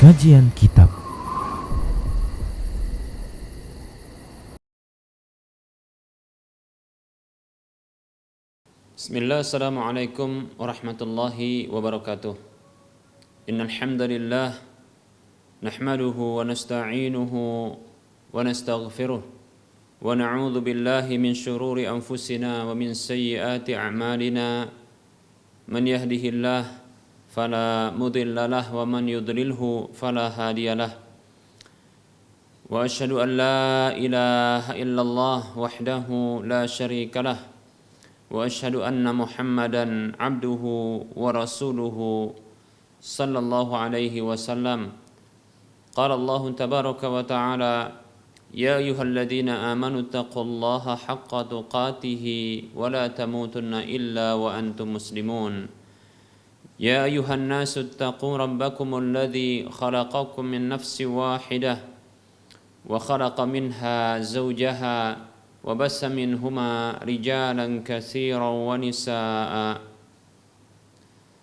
Kajian Kitab. Bismillah, assalamualaikum warahmatullahi wabarakatuh. Innal hamdalillah nahmaduhu wa nasta'inuhu wa nastaghfiruh wa na'udzu billahi min shururi anfusina wa min sayyiati a'malina. Man yahdihillah fala mudilla lah wa man yudlilhu fala hadiyalah. Wa asyhadu an la ilaha illallah wahdahu la syarika lah. Wa asyhadu anna Muhammadan abduhu wa rasuluhu sallallahu alaihi wasallam. Qala Allah tabaraka wa ta'ala, ya ayyuhalladzina amanu taqullaha haqqa tuqatih wa la tamutunna illa wa antum muslimun. Ya ayyuhan nasu taqu rabbakumul ladzi khalaqakum min nafsin wahidah wa khalaqa minha zawjaha wa bassa minhuma rijalan katsiran wa nisaa'a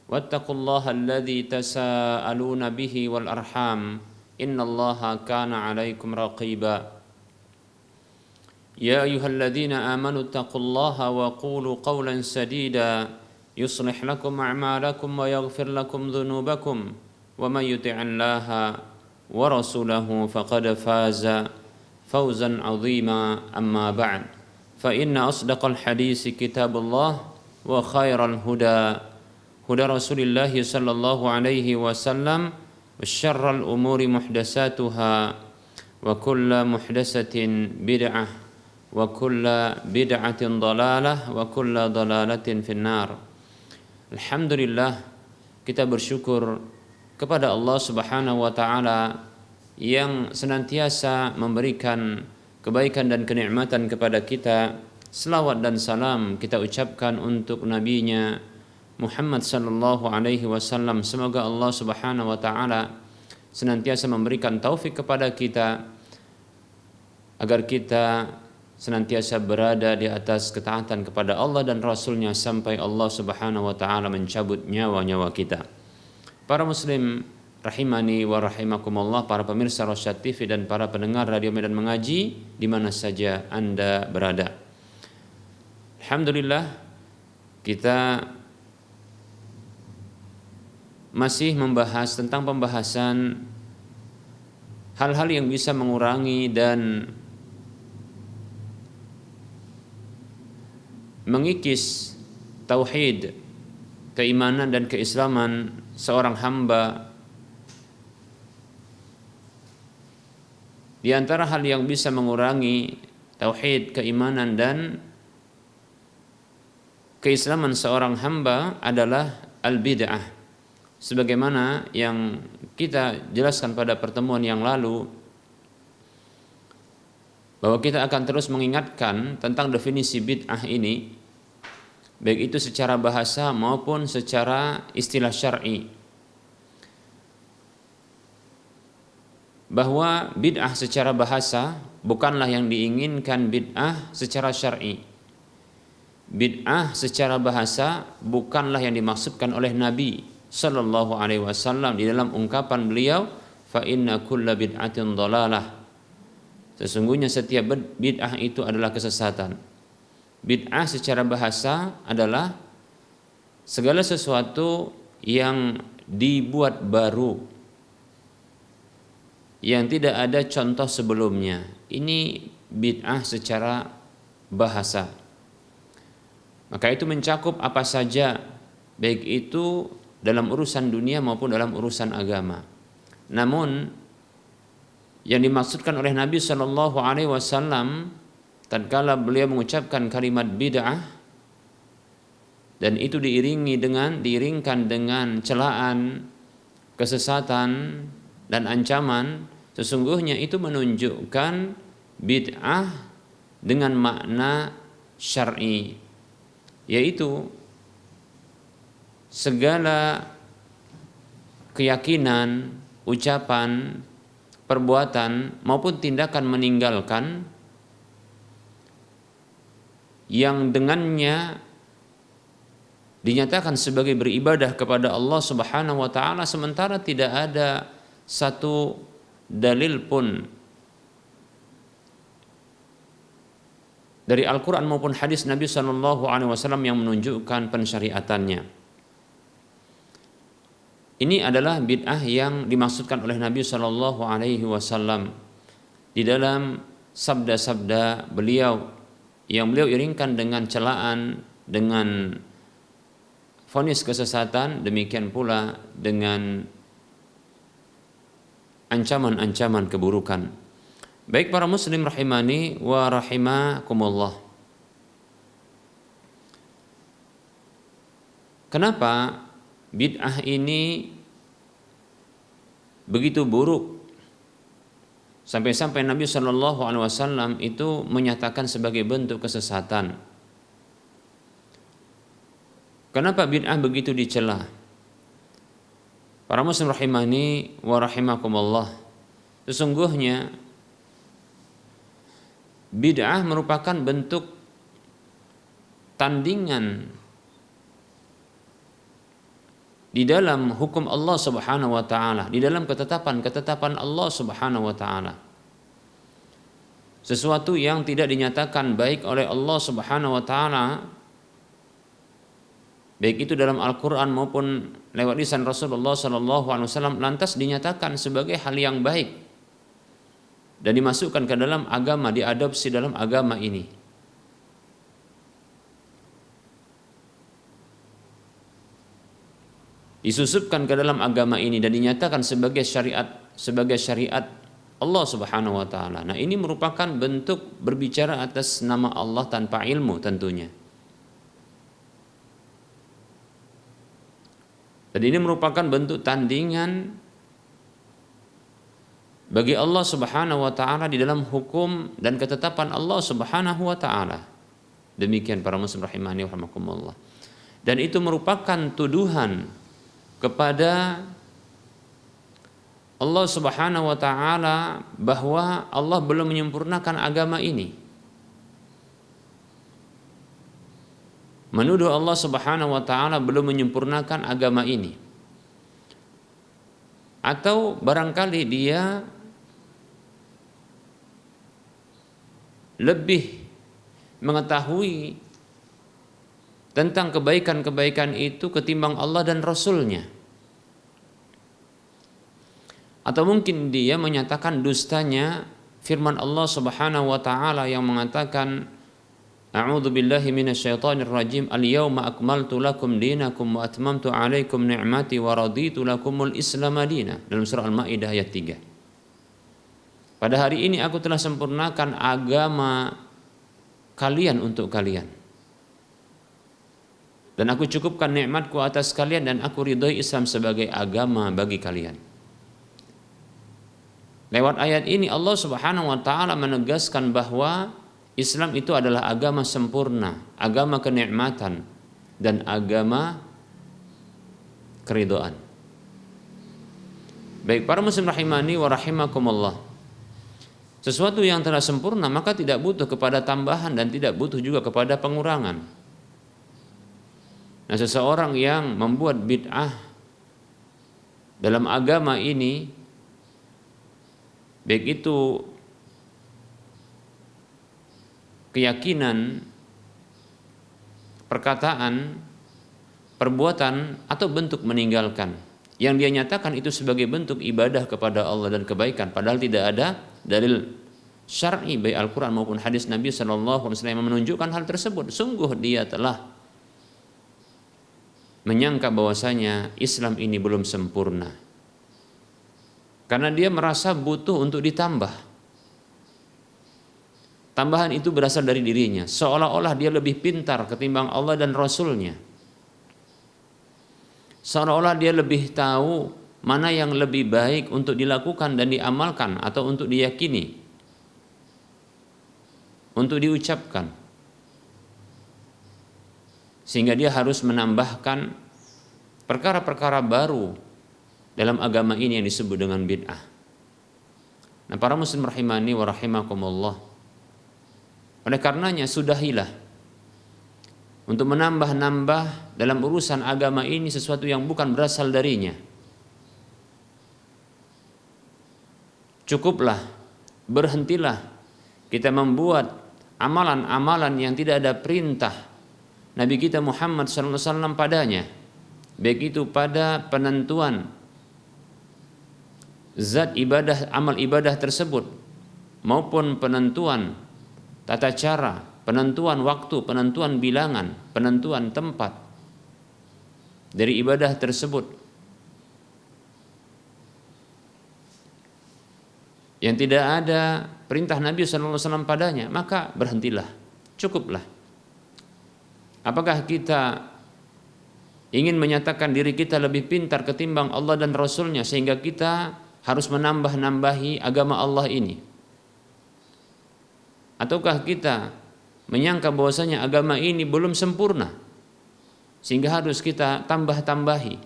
wattaqullaha alladzi tasaaluna bihi wal arham innallaha kana 'alaikum raqiba. Ya ayyuhalladzina amanu taqullaha wa qulu qawlan sadida yuslih lakum a'malakum wa yaghfir lakum dhunubakum wa may yuti'illaha wa rasulahu faqad faza fawzan 'azima. Amma ba'd, fa inna asdaqal hadisi kitabullah wa khairal huda huda Rasulillah sallallahu alaihi wasallam wa syarral umuri muhdatsatuha wa kullu muhdatsatin bid'ah wa kullu bid'atin dhalalah wa kullu dhalalatin finnar. Alhamdulillah, kita bersyukur kepada Allah Subhanahu wa taala yang senantiasa memberikan kebaikan dan kenikmatan kepada kita. Selawat dan salam kita ucapkan untuk nabinya Muhammad sallallahu alaihi wasallam. Semoga Allah Subhanahu wa taala senantiasa memberikan taufik kepada kita agar kita senantiasa berada di atas ketaatan kepada Allah dan Rasulnya sampai Allah Subhanahu wa ta'ala mencabut nyawa-nyawa kita. Para muslim rahimani wa rahimakumullah, para pemirsa Rosyad TV dan para pendengar Radio Medan Mengaji di mana saja Anda berada. Alhamdulillah, kita masih membahas tentang pembahasan hal-hal yang bisa mengurangi dan mengikis tauhid, keimanan dan keislaman seorang hamba. Di antara hal yang bisa mengurangi tauhid, keimanan dan keislaman seorang hamba adalah al-bid'ah. Sebagaimana yang kita jelaskan pada pertemuan yang lalu, bahwa kita akan terus mengingatkan tentang definisi bid'ah ini, baik itu secara bahasa maupun secara istilah syar'i. Bahwa bid'ah secara bahasa bukanlah yang diinginkan bid'ah secara syar'i. Bid'ah secara bahasa bukanlah yang dimaksudkan oleh Nabi sallallahu alaihi wasallam di dalam ungkapan beliau, fa inna kulla bid'atin dhalalah. Sesungguhnya setiap bid'ah itu adalah kesesatan. Bid'ah secara bahasa adalah segala sesuatu yang dibuat baru, yang tidak ada contoh sebelumnya. Ini bid'ah secara bahasa. Maka itu mencakup apa saja, baik itu dalam urusan dunia maupun dalam urusan agama. Namun yang dimaksudkan oleh Nabi Shallallahu Alaihi Wasallam tatkala beliau mengucapkan kalimat bid'ah, dan itu diiringkan dengan celaan, kesesatan dan ancaman, sesungguhnya itu menunjukkan bid'ah dengan makna syar'i, yaitu segala keyakinan, ucapan, perbuatan maupun tindakan meninggalkan yang dengannya dinyatakan sebagai beribadah kepada Allah Subhanahu wa taala sementara tidak ada satu dalil pun dari Al-Quran maupun hadis Nabi SAW yang menunjukkan pensyariatannya. Ini adalah bid'ah yang dimaksudkan oleh Nabi SAW di dalam sabda-sabda beliau yang beliau iringkan dengan celaan, dengan vonis kesesatan, demikian pula dengan ancaman-ancaman keburukan. Baik para muslim rahimani wa rahimakumullah. Kenapa bid'ah ini begitu buruk sampai-sampai Nabi SAW itu menyatakan sebagai bentuk kesesatan? Kenapa bid'ah begitu dicela? Para muslim rahimani wa rahimakumullah, sesungguhnya bid'ah merupakan bentuk tandingan di dalam hukum Allah Subhanahu wa taala, di dalam ketetapan Allah Subhanahu wa taala. Sesuatu yang tidak dinyatakan baik oleh Allah Subhanahu wa taala, baik itu dalam Al-Quran maupun lewat lisan Rasulullah SAW, lantas dinyatakan sebagai hal yang baik dan dimasukkan ke dalam agama, diadopsi dalam agama ini. Disusupkan ke dalam agama ini dan dinyatakan sebagai syariat Allah Subhanahu wa taala. Nah, ini merupakan bentuk berbicara atas nama Allah tanpa ilmu tentunya. Dan ini merupakan bentuk tandingan bagi Allah Subhanahu wa taala di dalam hukum dan ketetapan Allah Subhanahu wa taala. Demikian para muslim rahimani wa rahimakumullah. Dan itu merupakan tuduhan kepada Allah Subhanahu wa taala bahwa Allah belum menyempurnakan agama ini. Menuduh Allah Subhanahu wa taala belum menyempurnakan agama ini. Atau barangkali dia lebih mengetahui tentang kebaikan-kebaikan itu ketimbang Allah dan Rasul-Nya. Atau mungkin dia menyatakan dustanya firman Allah Subhanahu wa taala yang mengatakan, A'udzu billahi minasyaitonir rajim, al-yauma akmaltu lakum dinakum wa atmamtu 'alaikum ni'mati wa raditu lakumul Islam madina, dalam surah Al-Maidah ayat 3. Pada hari ini aku telah sempurnakan agama kalian untuk kalian. Dan aku cukupkan nikmatku atas kalian dan aku ridhoi Islam sebagai agama bagi kalian. Lewat ayat ini Allah Subhanahu wa taala menegaskan bahwa Islam itu adalah agama sempurna, agama kenikmatan dan agama keridhaan. Baik para muslim rahimani wa rahimakumullah. Sesuatu yang telah sempurna maka tidak butuh kepada tambahan dan tidak butuh juga kepada pengurangan. Nah, seseorang yang membuat bid'ah dalam agama ini, baik itu keyakinan, perkataan, perbuatan, atau bentuk meninggalkan, yang dia nyatakan itu sebagai bentuk ibadah kepada Allah dan kebaikan, padahal tidak ada dalil syar'i baik Al-Quran maupun hadis Nabi SAW yang menunjukkan hal tersebut. Sungguh dia telah menyangka bahwasanya Islam ini belum sempurna, karena dia merasa butuh untuk ditambah. Tambahan itu berasal dari dirinya, seolah-olah dia lebih pintar ketimbang Allah dan Rasul-Nya. Seolah-olah dia lebih tahu mana yang lebih baik untuk dilakukan dan diamalkan atau untuk diyakini, untuk diucapkan. Sehingga dia harus menambahkan perkara-perkara baru dalam agama ini yang disebut dengan bid'ah. Nah, para muslim rahimani wa rahimakumullah, oleh karenanya sudahilah untuk menambah-nambah dalam urusan agama ini sesuatu yang bukan berasal darinya. cukuplah, berhentilah kita membuat amalan-amalan yang tidak ada perintah Nabi kita Muhammad SAW padanya, baik itu pada penentuan zat ibadah, amal ibadah tersebut, maupun penentuan tata cara, penentuan waktu, penentuan bilangan, penentuan tempat dari ibadah tersebut yang tidak ada perintah Nabi SAW padanya, maka berhentilah, cukuplah. Apakah kita ingin menyatakan diri kita lebih pintar ketimbang Allah dan Rasulnya sehingga kita harus menambah-nambahi agama Allah ini? Ataukah kita menyangka bahwasanya agama ini belum sempurna sehingga harus kita tambah-tambahi?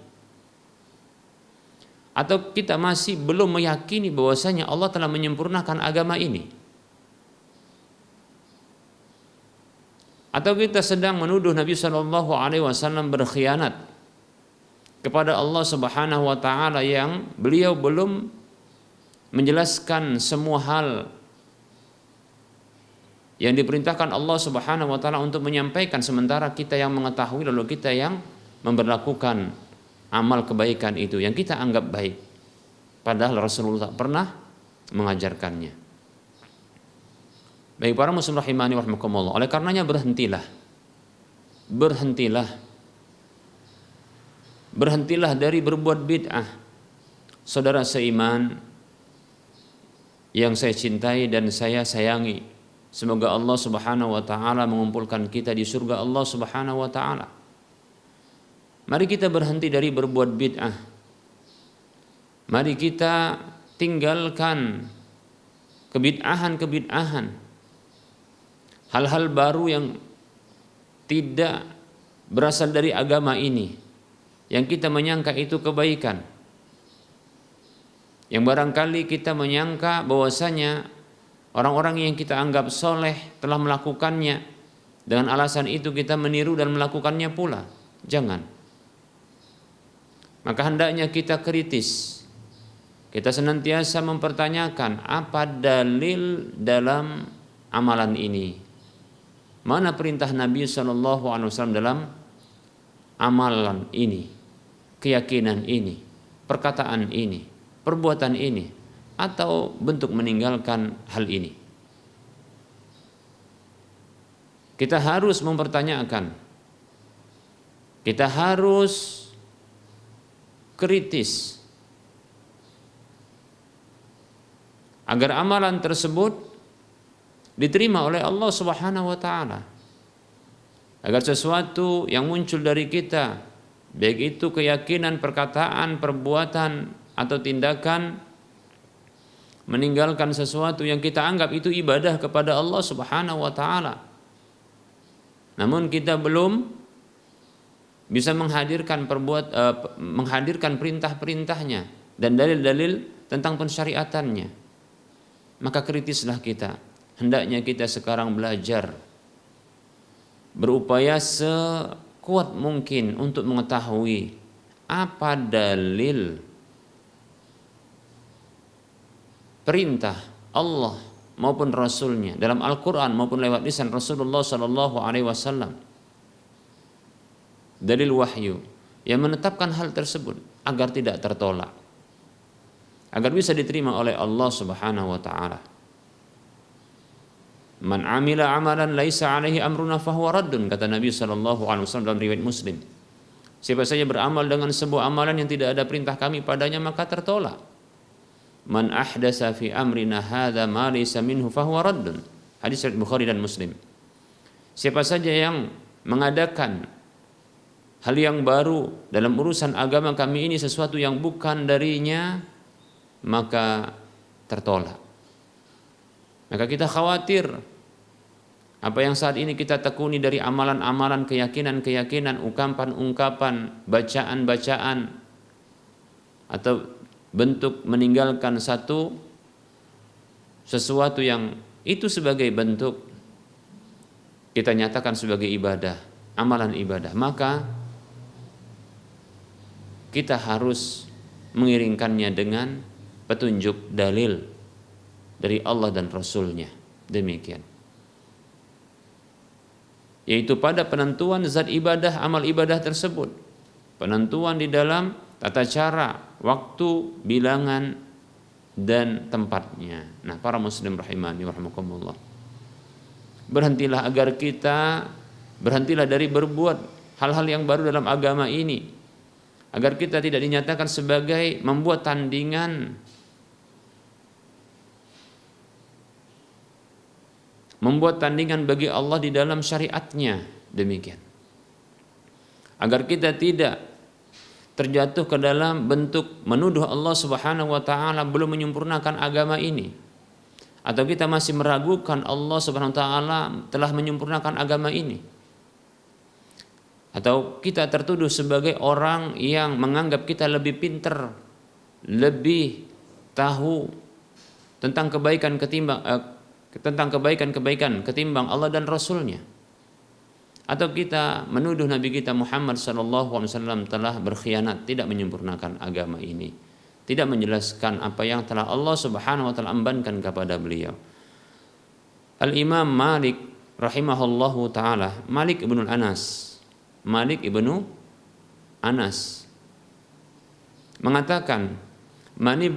Atau kita masih belum meyakini bahwasanya Allah telah menyempurnakan agama ini? Atau kita sedang menuduh Nabi SAW berkhianat kepada Allah Subhanahu wa taala yang beliau belum menjelaskan semua hal yang diperintahkan Allah Subhanahu wa taala untuk menyampaikan, sementara kita yang mengetahui lalu kita yang memberlakukan amal kebaikan itu yang kita anggap baik, padahal Rasulullah tak pernah mengajarkannya. Baik para muslim rahimani wa rahimakumullah, oleh karenanya berhentilah dari berbuat bid'ah. Saudara seiman yang saya cintai dan saya sayangi, semoga Allah Subhanahu wa taala mengumpulkan kita di surga Allah Subhanahu wa taala. Mari kita berhenti dari berbuat bid'ah. Mari kita tinggalkan kebid'ahan, hal-hal baru yang tidak berasal dari agama ini, yang kita menyangka itu kebaikan, yang barangkali kita menyangka bahwasanya orang-orang yang kita anggap soleh telah melakukannya, dengan alasan itu kita meniru dan melakukannya pula. Jangan. Maka hendaknya kita kritis, kita senantiasa mempertanyakan apa dalil dalam amalan ini. Mana perintah Nabi SAW dalam amalan ini, keyakinan ini, perkataan ini, perbuatan ini, atau bentuk meninggalkan hal ini. Kita harus mempertanyakan, kita harus kritis agar amalan tersebut diterima oleh Allah Subhanahu wa taala. Agar sesuatu yang muncul dari kita, baik itu keyakinan, perkataan, perbuatan atau tindakan, meninggalkan sesuatu yang kita anggap itu ibadah kepada Allah Subhanahu wa taala, namun kita belum bisa menghadirkan perintah-perintahnya dan dalil-dalil tentang pensyariatannya, maka kritislah kita. Hendaknya kita sekarang belajar, berupaya sekuat mungkin untuk mengetahui apa dalil perintah Allah maupun Rasulnya dalam Al-Quran maupun lewat lisan Rasulullah SAW, dalil wahyu yang menetapkan hal tersebut agar tidak tertolak, agar bisa diterima oleh Allah Subhanahu wa taala. Man amila amalan laisa alaihi amruna fahuwa raddun, kata Nabi SAW dalam riwayat Muslim. Siapa saja beramal dengan sebuah amalan yang tidak ada perintah kami padanya, maka tertolak. Man ahdasa fi amrina hadza ma laysa minhu fahuwa raddun. Hadis riwayat Bukhari dan Muslim. Siapa saja yang mengadakan hal yang baru dalam urusan agama kami ini, sesuatu yang bukan darinya, maka tertolak. Maka kita khawatir apa yang saat ini kita tekuni dari amalan-amalan, keyakinan-keyakinan, ungkapan-ungkapan, bacaan-bacaan, atau bentuk meninggalkan sesuatu yang itu sebagai bentuk kita nyatakan sebagai ibadah, amalan ibadah, maka kita harus mengiringkannya dengan petunjuk dalil dari Allah dan Rasulnya. Demikian. Yaitu pada penentuan zat ibadah, amal ibadah tersebut. Penentuan di dalam tata cara, waktu, bilangan, dan tempatnya. Nah, para muslim rahimani wa rahimakumullah. Berhentilah dari berbuat hal-hal yang baru dalam agama ini, agar kita tidak dinyatakan sebagai membuat tandingan, bagi Allah di dalam syariatnya. Demikian. Agar kita tidak terjatuh ke dalam bentuk menuduh Allah Subhanahu wa taala belum menyempurnakan agama ini, atau kita masih meragukan Allah Subhanahu wa taala telah menyempurnakan agama ini, atau kita tertuduh sebagai orang yang menganggap kita lebih pintar, lebih tahu tentang kebaikan ketimbang Allah dan Rasulnya, atau kita menuduh Nabi kita Muhammad SAW telah berkhianat, tidak menyempurnakan agama ini, tidak menjelaskan apa yang telah Allah Subhanahu wa taala embankan kepada beliau. Al-Imam Malik rahimahullahu taala, Malik ibnu Anas mengatakan, mani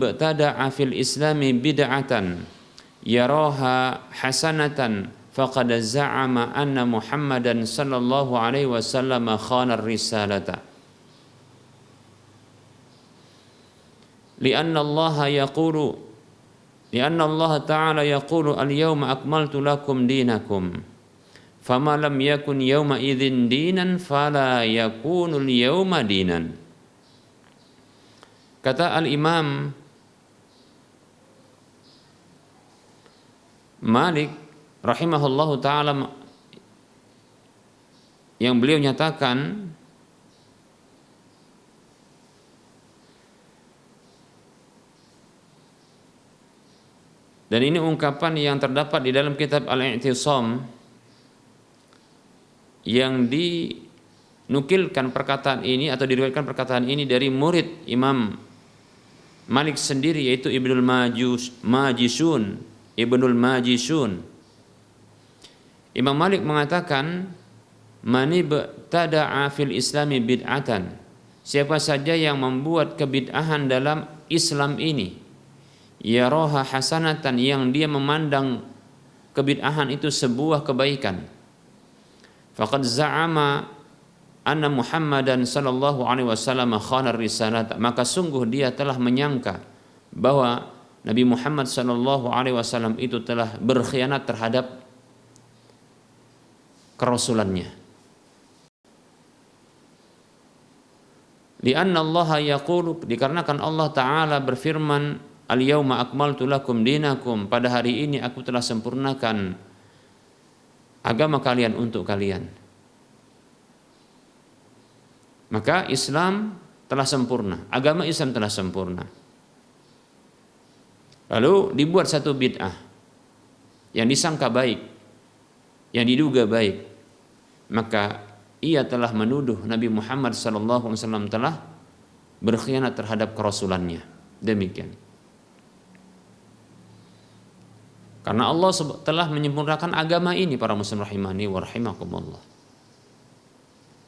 btada'a fil islami bid'atan yaraha hasanatan faqad za'ama anna Muhammadan sallallahu alaihi wasallam khana ar-risalata lianna Allah ta'ala yaqulu al-yawma akmaltu lakum dinakum fama lam yakun yawma idzin dinan fala yakunu al-yawma dinan. Kata Al-Imam Malik rahimahullahu ta'ala, yang beliau nyatakan dan ini ungkapan yang terdapat di dalam kitab Al-I'tisam, yang dinukilkan perkataan ini atau diriwayatkan perkataan ini dari murid Imam Malik sendiri, yaitu Ibnul Majishun. Imam Malik mengatakan, mani btada'a fil islami bid'atan, siapa saja yang membuat kebid'ahan dalam Islam ini, yaraha hasanatan, yang dia memandang kebid'ahan itu sebuah kebaikan, faqad za'ama anna Muhammadan sallallahu alaihi wasallam khana risalat, maka sungguh dia telah menyangka bahwa Nabi Muhammad sallallahu alaihi wasallam itu telah berkhianat terhadap kerasulannya. Lianna Allah yaqulu, dikarenakan Allah Ta'ala berfirman, al-yawma akmaltu lakum dinakum, pada hari ini aku telah sempurnakan agama kalian untuk kalian. Maka Islam telah sempurna, agama Islam telah sempurna. Lalu dibuat satu bid'ah yang disangka baik, yang diduga baik, maka ia telah menuduh Nabi Muhammad SAW telah berkhianat terhadap kerasulannya. Demikian. Karena Allah telah menyempurnakan agama ini, para muslim rahimani wa rahimakumullah.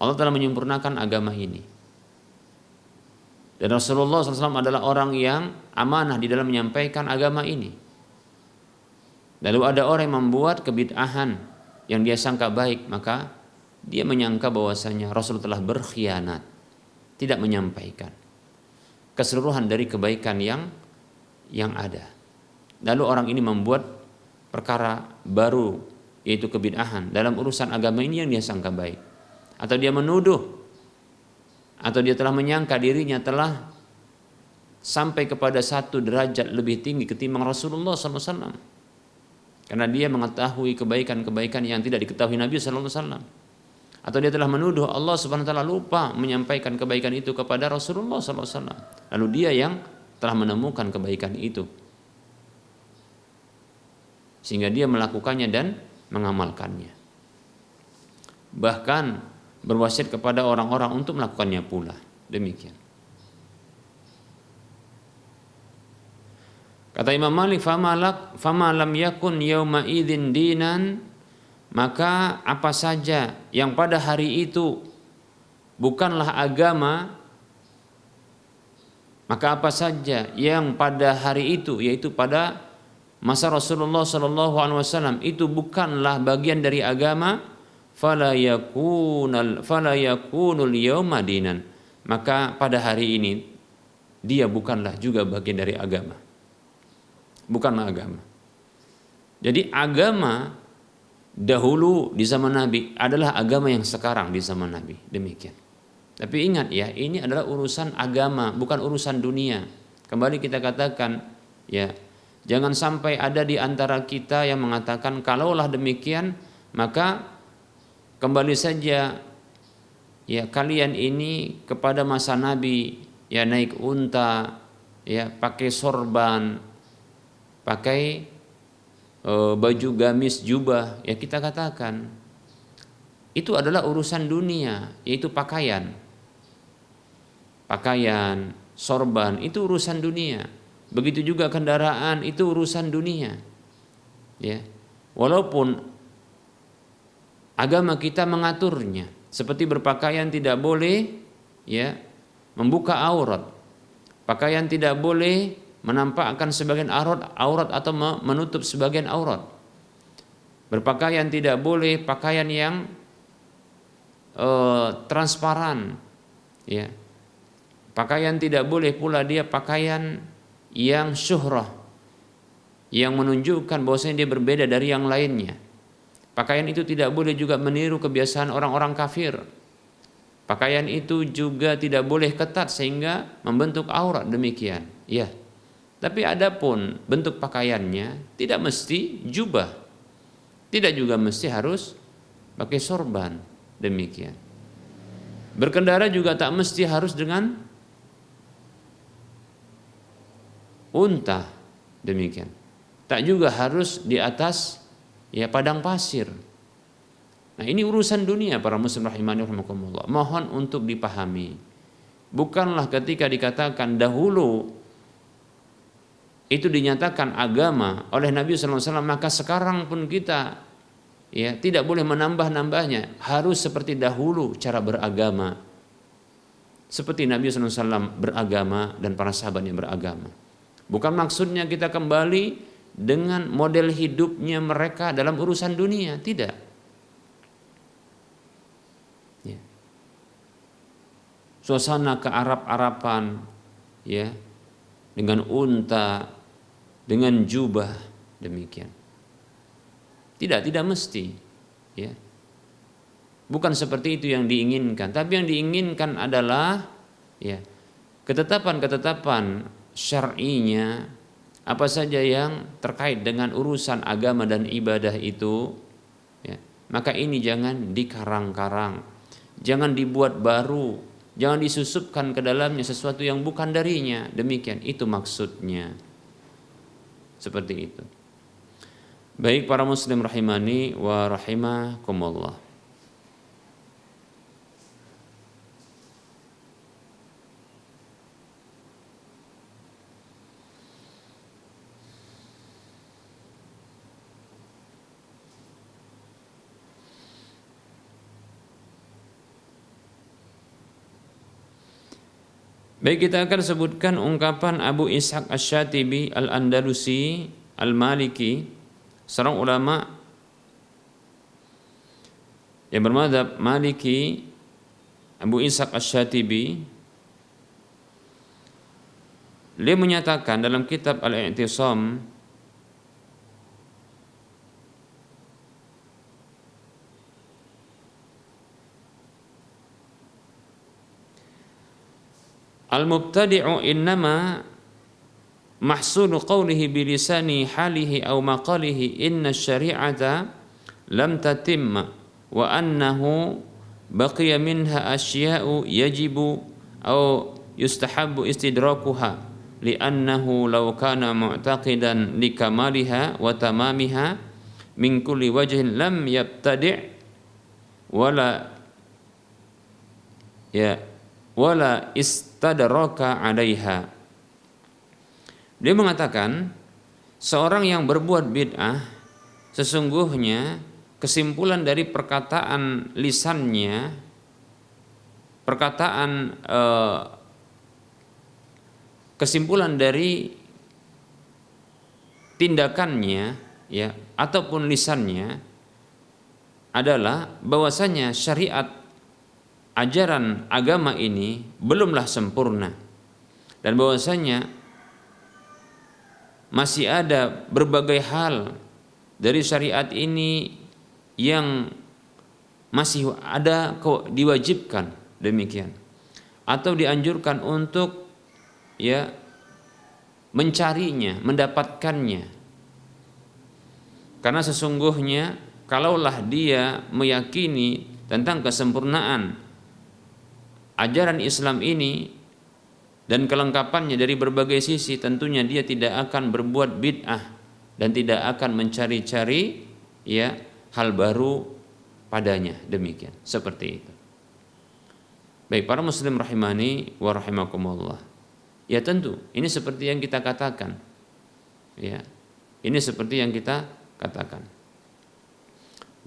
Allah telah menyempurnakan agama ini. Dan Rasulullah SAW adalah orang yang amanah di dalam menyampaikan agama ini. Lalu ada orang yang membuat kebid'ahan yang dia sangka baik, maka dia menyangka bahwasanya Rasul telah berkhianat, tidak menyampaikan keseluruhan dari kebaikan yang ada. Lalu orang ini membuat perkara baru, yaitu kebid'ahan dalam urusan agama ini yang dia sangka baik. Atau dia menuduh, atau dia telah menyangka dirinya telah sampai kepada satu derajat lebih tinggi ketimbang Rasulullah SAW, karena dia mengetahui kebaikan-kebaikan yang tidak diketahui Nabi SAW. Atau dia telah menuduh Allah Subhanahu wa taala lupa menyampaikan kebaikan itu kepada Rasulullah SAW. Lalu dia yang telah menemukan kebaikan itu, sehingga dia melakukannya dan mengamalkannya. Bahkan berwasiat kepada orang-orang untuk melakukannya pula. Demikian. Kata Imam Malik, fama lam yakun yauma idzin dinan, maka apa saja yang pada hari itu bukanlah agama, maka apa saja yang pada hari itu, yaitu pada masa Rasulullah sallallahu alaihi wasallam, itu bukanlah bagian dari agama, fala yakunul yauma dinan, maka pada hari ini dia bukanlah juga bagian dari agama. Bukanlah agama. Jadi agama dahulu di zaman Nabi adalah agama yang sekarang di zaman Nabi, demikian. Tapi ingat ya, ini adalah urusan agama, bukan urusan dunia. Kembali kita katakan ya, jangan sampai ada di antara kita yang mengatakan kalaulah demikian maka kembali saja ya kalian ini kepada masa Nabi, ya naik unta, ya pakai sorban, pakai baju gamis, jubah, ya kita katakan itu adalah urusan dunia, yaitu pakaian, sorban itu urusan dunia. Begitu juga kendaraan itu urusan dunia. Ya, walaupun agama kita mengaturnya, seperti berpakaian tidak boleh ya membuka aurat, pakaian tidak boleh menampakkan sebagian aurat atau menutup sebagian aurat. Berpakaian tidak boleh pakaian yang transparan, ya. Pakaian tidak boleh pula dia pakaian yang syuhrah, yang menunjukkan bahwasanya dia berbeda dari yang lainnya. Pakaian itu tidak boleh juga meniru kebiasaan orang-orang kafir. Pakaian itu juga tidak boleh ketat sehingga membentuk aurat, demikian. Ya. Tapi adapun bentuk pakaiannya tidak mesti jubah, tidak juga mesti harus pakai sorban, demikian. Berkendara juga tak mesti harus dengan unta, demikian. Tak juga harus di atas ya padang pasir. Nah, ini urusan dunia para muslim rahimani rahimakumullah. Mohon untuk dipahami. Bukanlah ketika dikatakan dahulu itu dinyatakan agama oleh Nabi SAW, maka sekarang pun kita ya tidak boleh menambah-nambahnya, harus seperti dahulu cara beragama, seperti Nabi SAW beragama dan para sahabatnya beragama. Bukan maksudnya kita kembali dengan model hidupnya mereka dalam urusan dunia, tidak ya. Suasana kearab-arapan ya, dengan unta, dengan jubah, demikian. Tidak mesti, ya. Bukan seperti itu yang diinginkan, tapi yang diinginkan adalah ya ketetapan-ketetapan syar'inya, apa saja yang terkait dengan urusan agama dan ibadah itu, ya, maka ini jangan dikarang-karang, jangan dibuat baru, jangan disusupkan ke dalamnya sesuatu yang bukan darinya, demikian. Itu maksudnya. Seperti itu. Baik para muslim rahimani wa rahimakumullah. Baik, kita akan sebutkan ungkapan Abu Ishaq Asy-Syatibi Al-Andalusi Al-Maliki, seorang ulama yang bermadzhab Maliki. Abu Ishaq Asy-Syatibi, dia menyatakan dalam kitab Al-I'tisam, al-mubtadi'u innama mahsulu qawlihi bilisani halihi aw maqalihi inna syari'ata lam tatimma wa annahu baqiya minha asya'u yajibu aw yustahabbu istidrakuha li'annahu law kana mu'taqidan likamaliha wa tamamiha min kulli wajhin lam yabtadi' wala istadraka 'alaiha. Dia mengatakan seorang yang berbuat bid'ah sesungguhnya kesimpulan dari perkataan lisannya, kesimpulan dari tindakannya ya ataupun lisannya adalah bahwasanya syariat ajaran agama ini belumlah sempurna dan bahwasanya masih ada berbagai hal dari syariat ini yang masih ada diwajibkan demikian atau dianjurkan untuk ya mencarinya, mendapatkannya. Karena sesungguhnya kalaulah dia meyakini tentang kesempurnaan ajaran Islam ini dan kelengkapannya dari berbagai sisi, tentunya dia tidak akan berbuat bid'ah dan tidak akan mencari-cari ya hal baru padanya, demikian, seperti itu. Baik para muslim rahimani wa rahimakumullah. Ya tentu ini seperti yang kita katakan. Ya. Ini seperti yang kita katakan.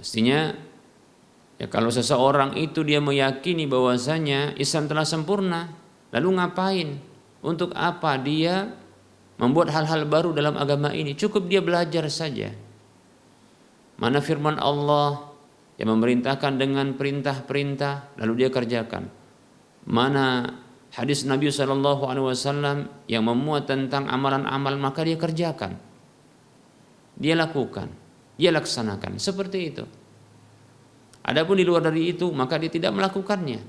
Mestinya ya kalau seseorang itu dia meyakini bahwasanya Islam telah sempurna, lalu ngapain? Untuk apa dia membuat hal-hal baru dalam agama ini? Cukup dia belajar saja. Mana firman Allah yang memerintahkan dengan perintah-perintah lalu dia kerjakan. Mana hadis Nabi SAW yang memuat tentang amalan-amal maka dia kerjakan, dia lakukan, dia laksanakan, seperti itu. Adapun di luar dari itu maka dia tidak melakukannya.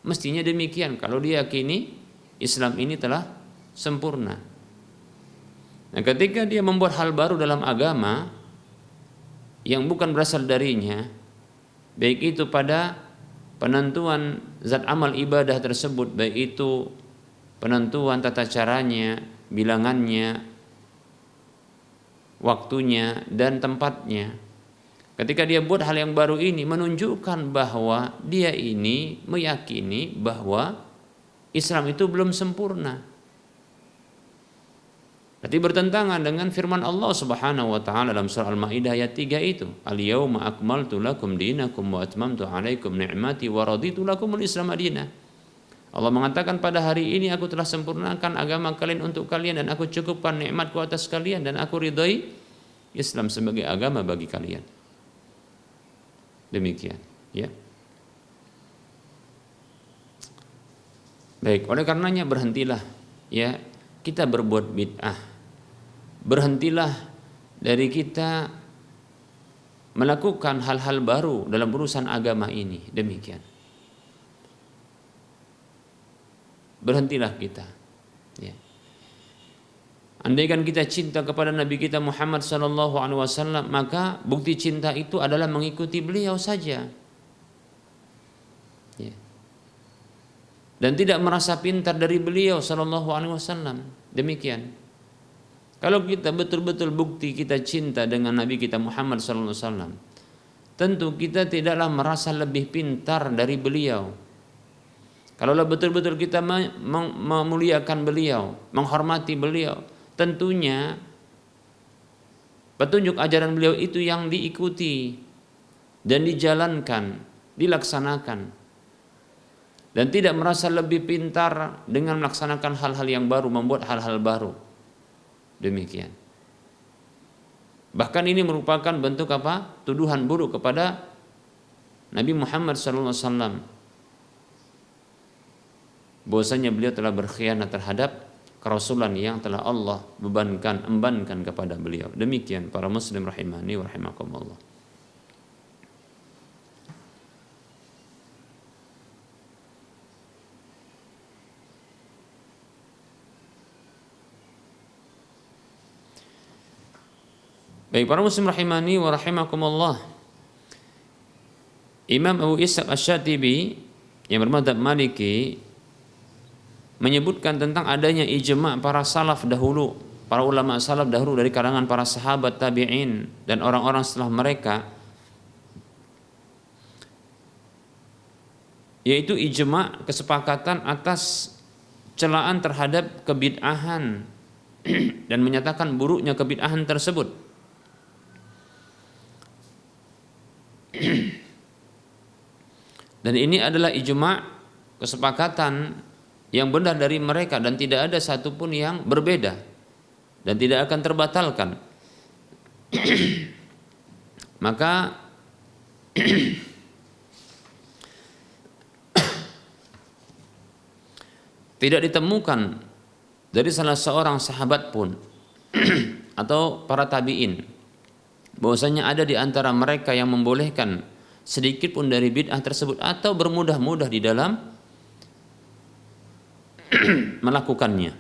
Mestinya demikian kalau dia yakini Islam ini telah sempurna. Nah, ketika dia membuat hal baru dalam agama yang bukan berasal darinya, baik itu pada penentuan zat amal ibadah tersebut, baik itu penentuan tata caranya, bilangannya, waktunya dan tempatnya. Ketika dia buat hal yang baru ini menunjukkan bahwa dia ini meyakini bahwa Islam itu belum sempurna. Berarti bertentangan dengan firman Allah Subhanahu wa taala dalam surah Al-Maidah ayat 3 itu, "Al-yauma akmaltu lakum dinakum wa atmamtu 'alaikum ni'mati wa raditu lakumul Islam madinah." Allah mengatakan pada hari ini aku telah sempurnakan agama kalian untuk kalian dan aku cukupkan nikmatku atas kalian dan aku ridhai Islam sebagai agama bagi kalian. Demikian, ya. Baik, oleh karenanya berhentilah ya kita berbuat bid'ah. Berhentilah dari kita melakukan hal-hal baru dalam urusan agama ini, demikian. Berhentilah kita. Ya. Andaikan kita cinta kepada Nabi kita Muhammad SAW, maka bukti cinta itu adalah mengikuti beliau saja. Ya. Dan tidak merasa pintar dari beliau SAW. Demikian. Kalau kita betul-betul bukti kita cinta dengan Nabi kita Muhammad SAW, tentu kita tidaklah merasa lebih pintar dari beliau. Kalau betul-betul kita memuliakan beliau, menghormati beliau, tentunya petunjuk ajaran beliau itu yang diikuti dan dijalankan, dilaksanakan. Dan tidak merasa lebih pintar dengan melaksanakan hal-hal yang baru, membuat hal-hal baru. Demikian. Bahkan ini merupakan bentuk apa? Tuduhan buruk kepada Nabi Muhammad SAW. Bahwasanya beliau telah berkhianat terhadap kerasulan yang telah Allah embankan kepada beliau. Demikian para muslim rahimani wa rahimakumullah. Baik para muslim rahimani wa rahimakumullah. Imam Abu Ishaq Asy-Syatibi yang bermadzhab Maliki menyebutkan tentang adanya ijma' para salaf dahulu, para ulama salaf dahulu dari kalangan para sahabat tabi'in dan orang-orang setelah mereka, yaitu ijma' kesepakatan atas celaan terhadap kebid'ahan dan menyatakan buruknya kebid'ahan tersebut. Dan ini adalah ijma', kesepakatan yang benar dari mereka, dan tidak ada satupun yang berbeda dan tidak akan terbatalkan. Maka tidak ditemukan dari salah seorang sahabat pun atau para tabi'in bahwasanya ada di antara mereka yang membolehkan sedikit pun dari bid'ah tersebut atau bermudah-mudah di dalam melakukannya.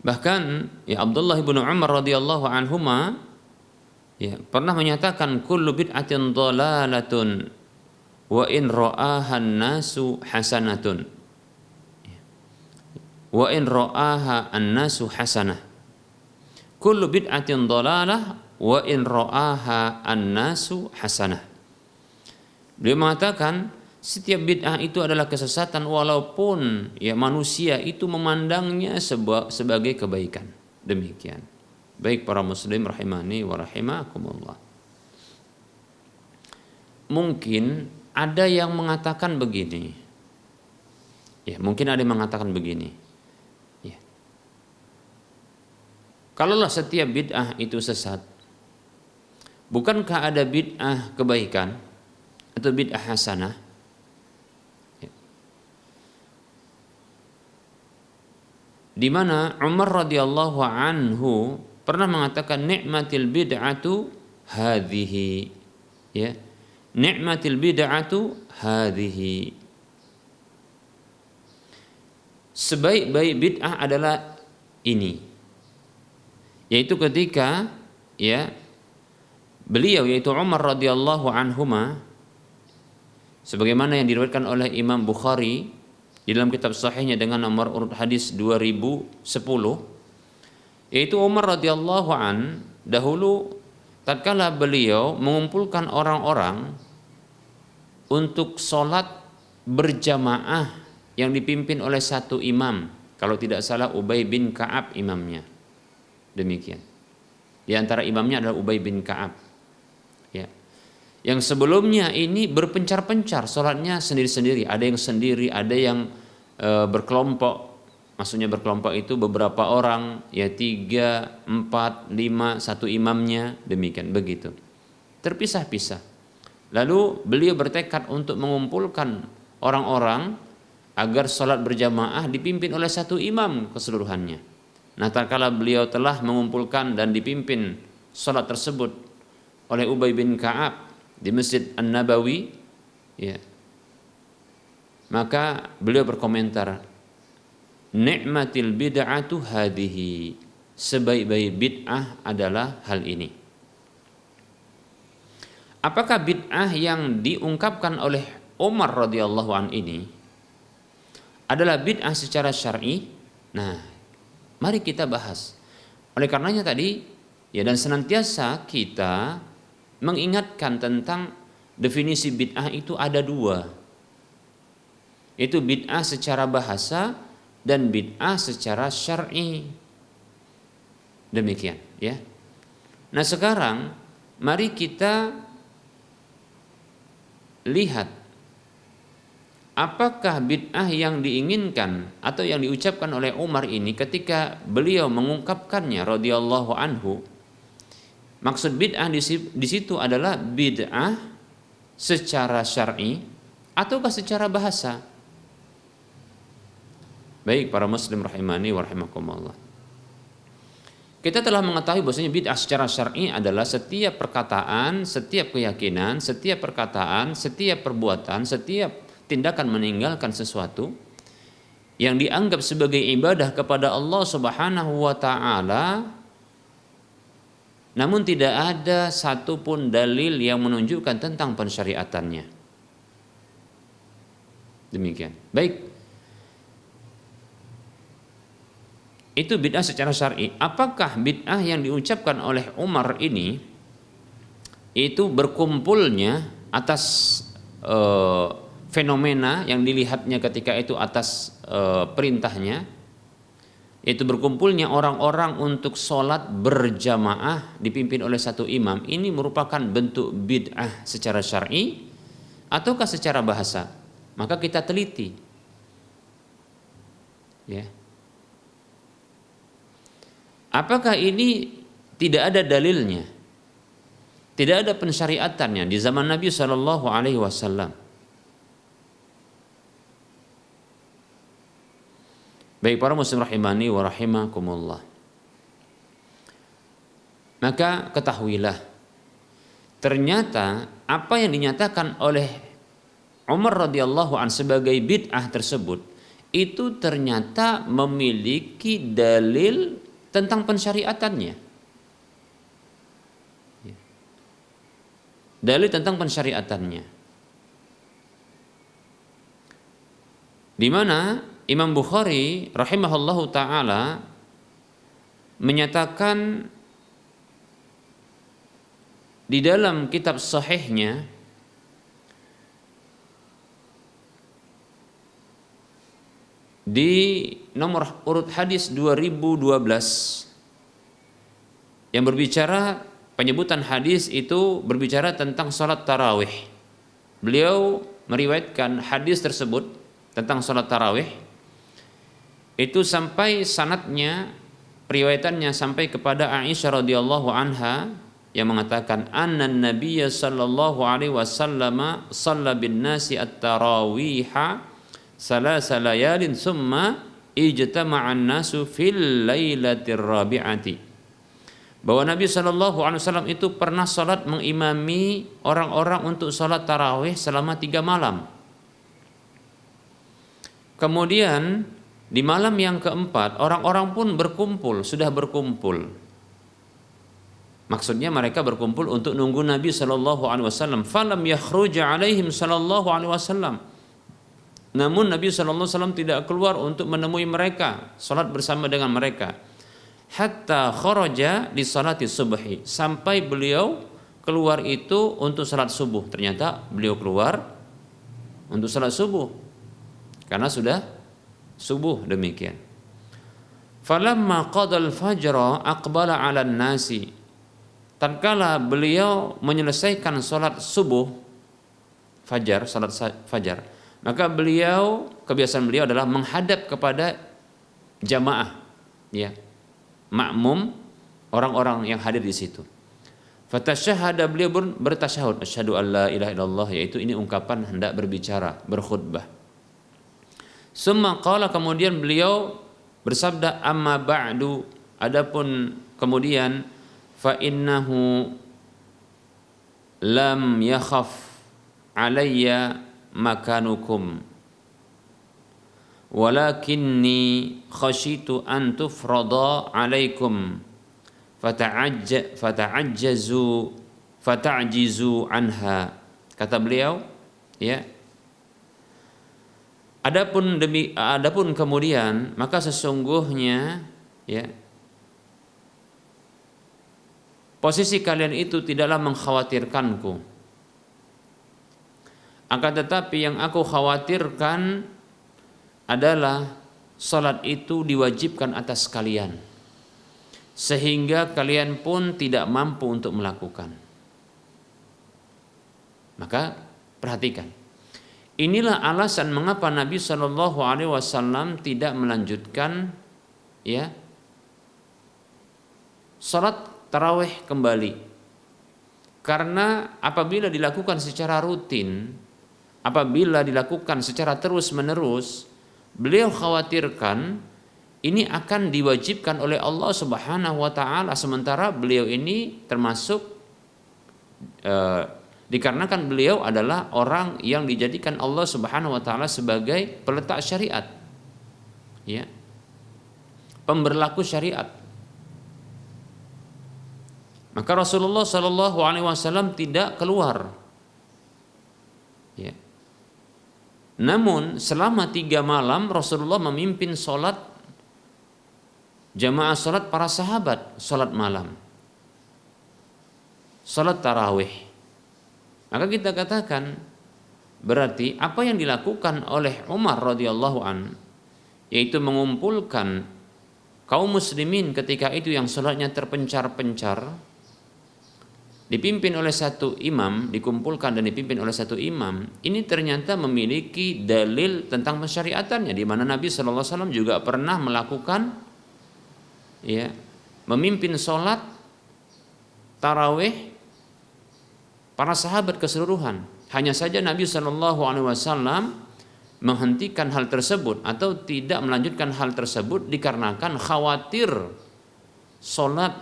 Bahkan ya Abdullah bin Umar radhiyallahu anhuma ya pernah menyatakan kullu bid'atin dhalalatun wa in ra'aha an-nasu hasanatun. Wa in ra'aha an-nasu hasanah. Kullu bid'atin dhalalah wa in ra'aha an-nasu hasanah. Beliau mengatakan setiap bid'ah itu adalah kesesatan walaupun ya manusia itu memandangnya sebagai kebaikan. Demikian. Baik para muslim rahimani wa rahimakumullah. Mungkin ada yang mengatakan begini. Ya, mungkin ada yang mengatakan begini. Ya. Kalaulah setiap bid'ah itu sesat, bukankah ada bid'ah kebaikan atau bid'ah hasanah? Di mana Umar radhiyallahu anhu pernah mengatakan ni'matil bid'atu hadhihi, ya, ni'matil bid'atu hadhihi, sebaik-baik bid'ah adalah ini, yaitu ketika ya beliau yaitu Umar radhiyallahu anhuma sebagaimana yang diriwayatkan oleh Imam Bukhari di dalam kitab sahihnya dengan nomor urut hadis 2010, yaitu Umar radhiyallahu an dahulu tatkala beliau mengumpulkan orang-orang untuk sholat berjamaah yang dipimpin oleh satu imam, kalau tidak salah Ubay bin Ka'ab imamnya. Demikian. Di antara imamnya adalah Ubay bin Ka'ab. Ya. Yang sebelumnya ini berpencar-pencar sholatnya sendiri-sendiri, ada yang sendiri, ada yang berkelompok. Maksudnya berkelompok itu beberapa orang, ya 3, 4, 5, satu imamnya, demikian begitu. Terpisah-pisah. Lalu beliau bertekad untuk mengumpulkan orang-orang agar sholat berjamaah dipimpin oleh satu imam keseluruhannya. Nah, tatkala beliau telah mengumpulkan dan dipimpin sholat tersebut oleh Ubay bin Ka'ab di Masjid An-Nabawi, ya, maka beliau berkomentar, ni'matil bid'atu hadhihi, sebaik-baik bid'ah adalah hal ini. Apakah bid'ah yang diungkapkan oleh Umar radhiyallahu an ini adalah bid'ah secara syar'i? Nah, mari kita bahas. Oleh karenanya tadi ya, dan senantiasa kita mengingatkan tentang definisi bid'ah itu ada dua, yaitu bid'ah secara bahasa dan bid'ah secara syar'i. Demikian ya. Nah, sekarang mari kita lihat apakah bid'ah yang diinginkan atau yang diucapkan oleh Umar ini ketika beliau mengungkapkannya radhiyallahu anhu. Maksud bid'ah di situ adalah bid'ah secara syar'i ataukah secara bahasa? Baik para muslim rahimani wa rahimakumullah. Kita telah mengetahui bahwasanya bid'ah secara syar'i adalah setiap perkataan, setiap keyakinan, setiap perkataan, setiap perbuatan, setiap tindakan meninggalkan sesuatu yang dianggap sebagai ibadah kepada Allah Subhanahu wa taala, namun tidak ada satupun dalil yang menunjukkan tentang pensyariatannya. Demikian. Baik. Itu bid'ah secara syar'i. Apakah bid'ah yang diucapkan oleh Umar ini itu berkumpulnya atas fenomena yang dilihatnya ketika itu atas perintahnya, yaitu berkumpulnya orang-orang untuk sholat berjamaah dipimpin oleh satu imam, ini merupakan bentuk bid'ah secara syar'i ataukah secara bahasa? Maka kita teliti, ya. Apakah ini tidak ada dalilnya, tidak ada pensyariatannya di zaman Nabi Shallallahu Alaihi Wasallam? Baik para muslim rahimani wa rahimakumullah. Maka ketahuilah, ternyata apa yang dinyatakan oleh Umar radhiyallahu an sebagai bid'ah tersebut itu ternyata memiliki dalil tentang pensyariatannya. Dalil tentang pensyariatannya. Di mana Imam Bukhari rahimahullahu ta'ala menyatakan di dalam kitab sahihnya di nomor urut hadis 2012 yang berbicara, penyebutan hadis itu berbicara tentang salat tarawih. Beliau meriwayatkan hadis tersebut tentang salat tarawih itu sampai sanadnya, periwayatannya sampai kepada Aisyah radhiyallahu anha yang mengatakan annan nabiyya sallallahu alaihi wasallam shalla bin nasi at-tarawiha salasa layalin summa ijtama'an nasu fil lailatir rabi'ati, bahwa Nabi sallallahu alaihi wasallam itu pernah salat mengimami orang-orang untuk salat tarawih selama 3 malam. Kemudian di malam yang keempat orang-orang pun berkumpul, sudah berkumpul. Maksudnya mereka berkumpul untuk nunggu Nabi sallallahu alaihi wasallam. Falam yakhruj alaihim sallallahu alaihi wasallam. Namun Nabi sallallahu alaihi wasallam tidak keluar untuk menemui mereka, salat bersama dengan mereka. Hatta kharaja li salati subhi, sampai beliau keluar itu untuk salat subuh. Ternyata beliau keluar untuk salat subuh karena sudah subuh demikian. Falamma qadal fajra aqbala 'alan nasi, tatkala beliau menyelesaikan salat subuh fajar, salat fajar, maka beliau, kebiasaan beliau adalah menghadap kepada jamaah, ya, makmum, orang-orang yang hadir di situ. Fatasyahada, beliau bertasyahud, asyhadu an la ilaha illallah, yaitu ini ungkapan hendak berbicara, berkhutbah. Summa qala, kemudian beliau bersabda, amma ba'du, adapun kemudian, fa innahu lam yakhaf alayya makanukum walakinni khashitu an tufrada alaikum fata'jizu anha. Kata beliau, ya, Adapun kemudian, maka sesungguhnya, ya, posisi kalian itu tidaklah mengkhawatirkanku. Akan tetapi yang aku khawatirkan adalah salat itu diwajibkan atas kalian, sehingga kalian pun tidak mampu untuk melakukan. Maka perhatikan. Inilah alasan mengapa Nabi Shallallahu Alaihi Wasallam tidak melanjutkan, ya, salat tarawih kembali, karena apabila dilakukan secara rutin, apabila dilakukan secara terus menerus, beliau khawatirkan ini akan diwajibkan oleh Allah Subhanahu Wa Taala, sementara beliau ini termasuk dikarenakan beliau adalah orang yang dijadikan Allah Subhanahu wa taala sebagai peletak syariat, ya, pemberlaku syariat. Maka Rasulullah Shallallahu alaihi wasallam tidak keluar, ya. Namun selama 3 malam Rasulullah memimpin sholat jamaah, sholat para sahabat, sholat malam, sholat tarawih. Maka kita katakan Berarti apa yang dilakukan oleh Umar radhiyallahu an, yaitu mengumpulkan kaum muslimin ketika itu yang sholatnya terpencar-pencar, dipimpin oleh satu imam, dikumpulkan dan dipimpin oleh satu imam, ini ternyata memiliki dalil tentang pensyariatannya, di mana Nabi Shallallahu Alaihi Wasallam juga pernah melakukan, ya, memimpin sholat tarawih para sahabat keseluruhan. Hanya saja Nabi Shallallahu Alaihi Wasallam menghentikan hal tersebut atau tidak melanjutkan hal tersebut dikarenakan khawatir sholat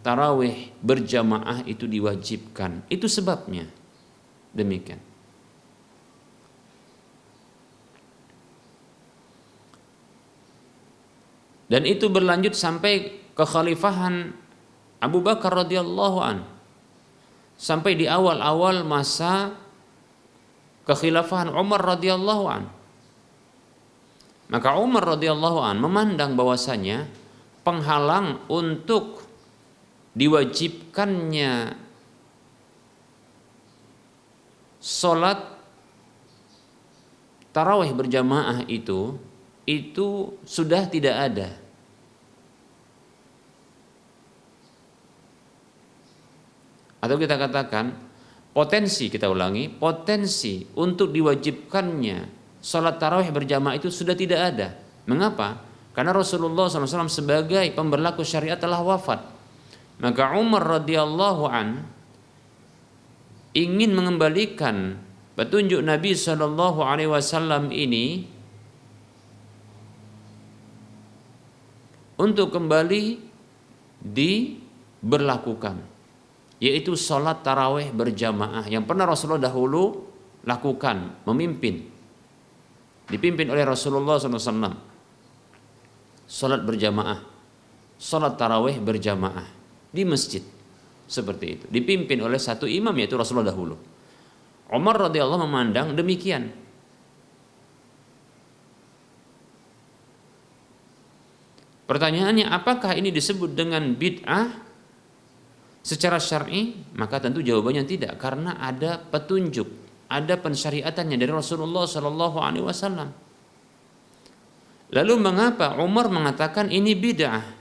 tarawih berjamaah itu diwajibkan. Itu sebabnya demikian. Dan itu berlanjut sampai kekhalifahan Abu Bakar radhiyallahu an, sampai di awal-awal masa kekhilafahan Umar radhiyallahu an. Maka Umar radhiyallahu an memandang bahwasanya penghalang untuk diwajibkannya sholat tarawih berjamaah itu sudah tidak ada. Atau kita katakan potensi untuk diwajibkannya sholat tarawih berjamaah itu sudah tidak ada. Mengapa? Karena Rasulullah SAW sebagai pemberlaku syariat telah wafat. Maka Umar radhiyallahu an ingin mengembalikan petunjuk Nabi Shallallahu Alaihi Wasallam ini untuk kembali diberlakukan, yaitu sholat tarawih berjamaah yang pernah Rasulullah dahulu lakukan, dipimpin oleh Rasulullah SAW. Sholat berjamaah, sholat tarawih berjamaah di masjid seperti itu, dipimpin oleh satu imam yaitu Rasulullah dahulu. Umar radhiyallahu memandang demikian. Pertanyaannya, apakah ini disebut dengan bid'ah secara syar'i? Maka tentu jawabannya tidak, karena ada petunjuk, ada pensyariatannya dari Rasulullah Shallallahu Alaihi Wasallam. Lalu mengapa Umar mengatakan ini bid'ah?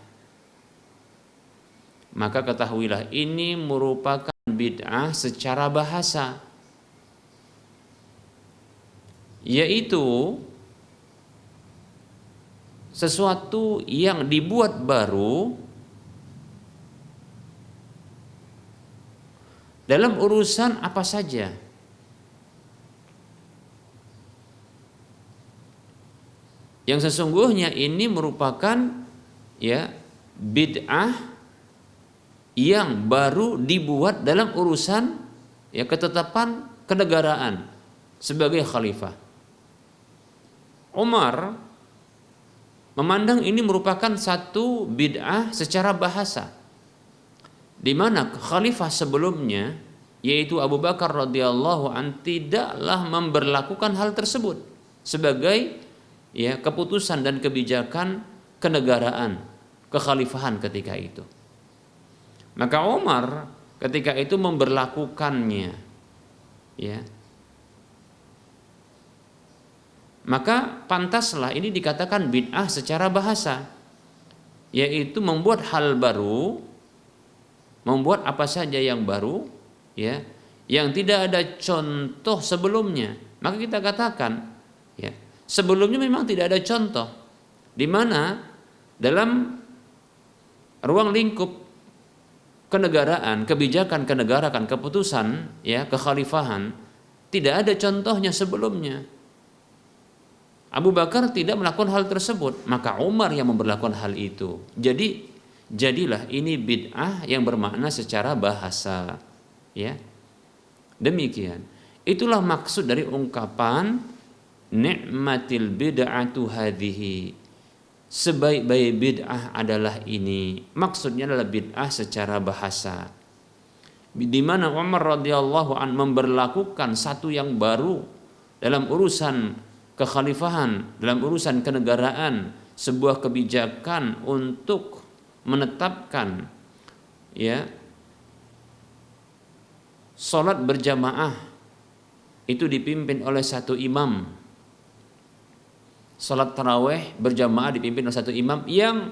Maka ketahuilah ini merupakan bid'ah secara bahasa, yaitu sesuatu yang dibuat baru dalam urusan apa saja. Yang sesungguhnya ini merupakan, ya, bid'ah yang baru dibuat dalam urusan, ya, ketetapan kenegaraan sebagai khalifah. Umar memandang ini merupakan satu bid'ah secara bahasa, di mana khalifah sebelumnya yaitu Abu Bakar radhiyallahu an tidaklah memberlakukan hal tersebut sebagai, ya, keputusan dan kebijakan kenegaraan kekhalifahan ketika itu. Maka Umar ketika itu memberlakukannya, ya. Maka pantaslah ini dikatakan bid'ah secara bahasa, yaitu membuat hal baru, membuat apa saja yang baru, ya, yang tidak ada contoh sebelumnya. Maka kita katakan, ya, sebelumnya memang tidak ada contoh, di mana dalam ruang lingkup kenegaraan, kebijakan kenegaraan, keputusan, ya, kekhalifahan, tidak ada contohnya sebelumnya. Abu Bakar tidak melakukan hal tersebut, maka Umar yang memberlakukan hal itu. Jadilah ini bid'ah yang bermakna secara bahasa, ya. Demikian. Itulah maksud dari ungkapan ni'matil bid'atu hadhihi. Sebaik-baik bid'ah adalah ini. Maksudnya adalah bid'ah secara bahasa, di mana Umar radhiyallahu an memberlakukan satu yang baru dalam urusan kekhalifahan, dalam urusan kenegaraan, sebuah kebijakan untuk menetapkan, ya, sholat berjamaah itu dipimpin oleh satu imam. Salat tarawih berjamaah dipimpin oleh satu imam yang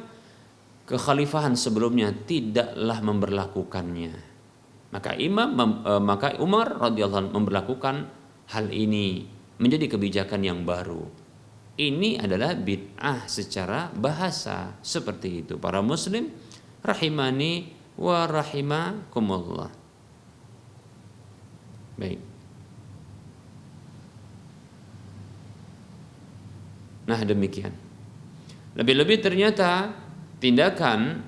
kekhalifahan sebelumnya tidaklah memberlakukannya. Maka Umar radhiyallahu anhu memberlakukan hal ini menjadi kebijakan yang baru. Ini adalah bid'ah secara bahasa, seperti itu. Para muslim rahimani wa rahimakumullah. Baik. Nah, demikian. Lebih-lebih ternyata tindakan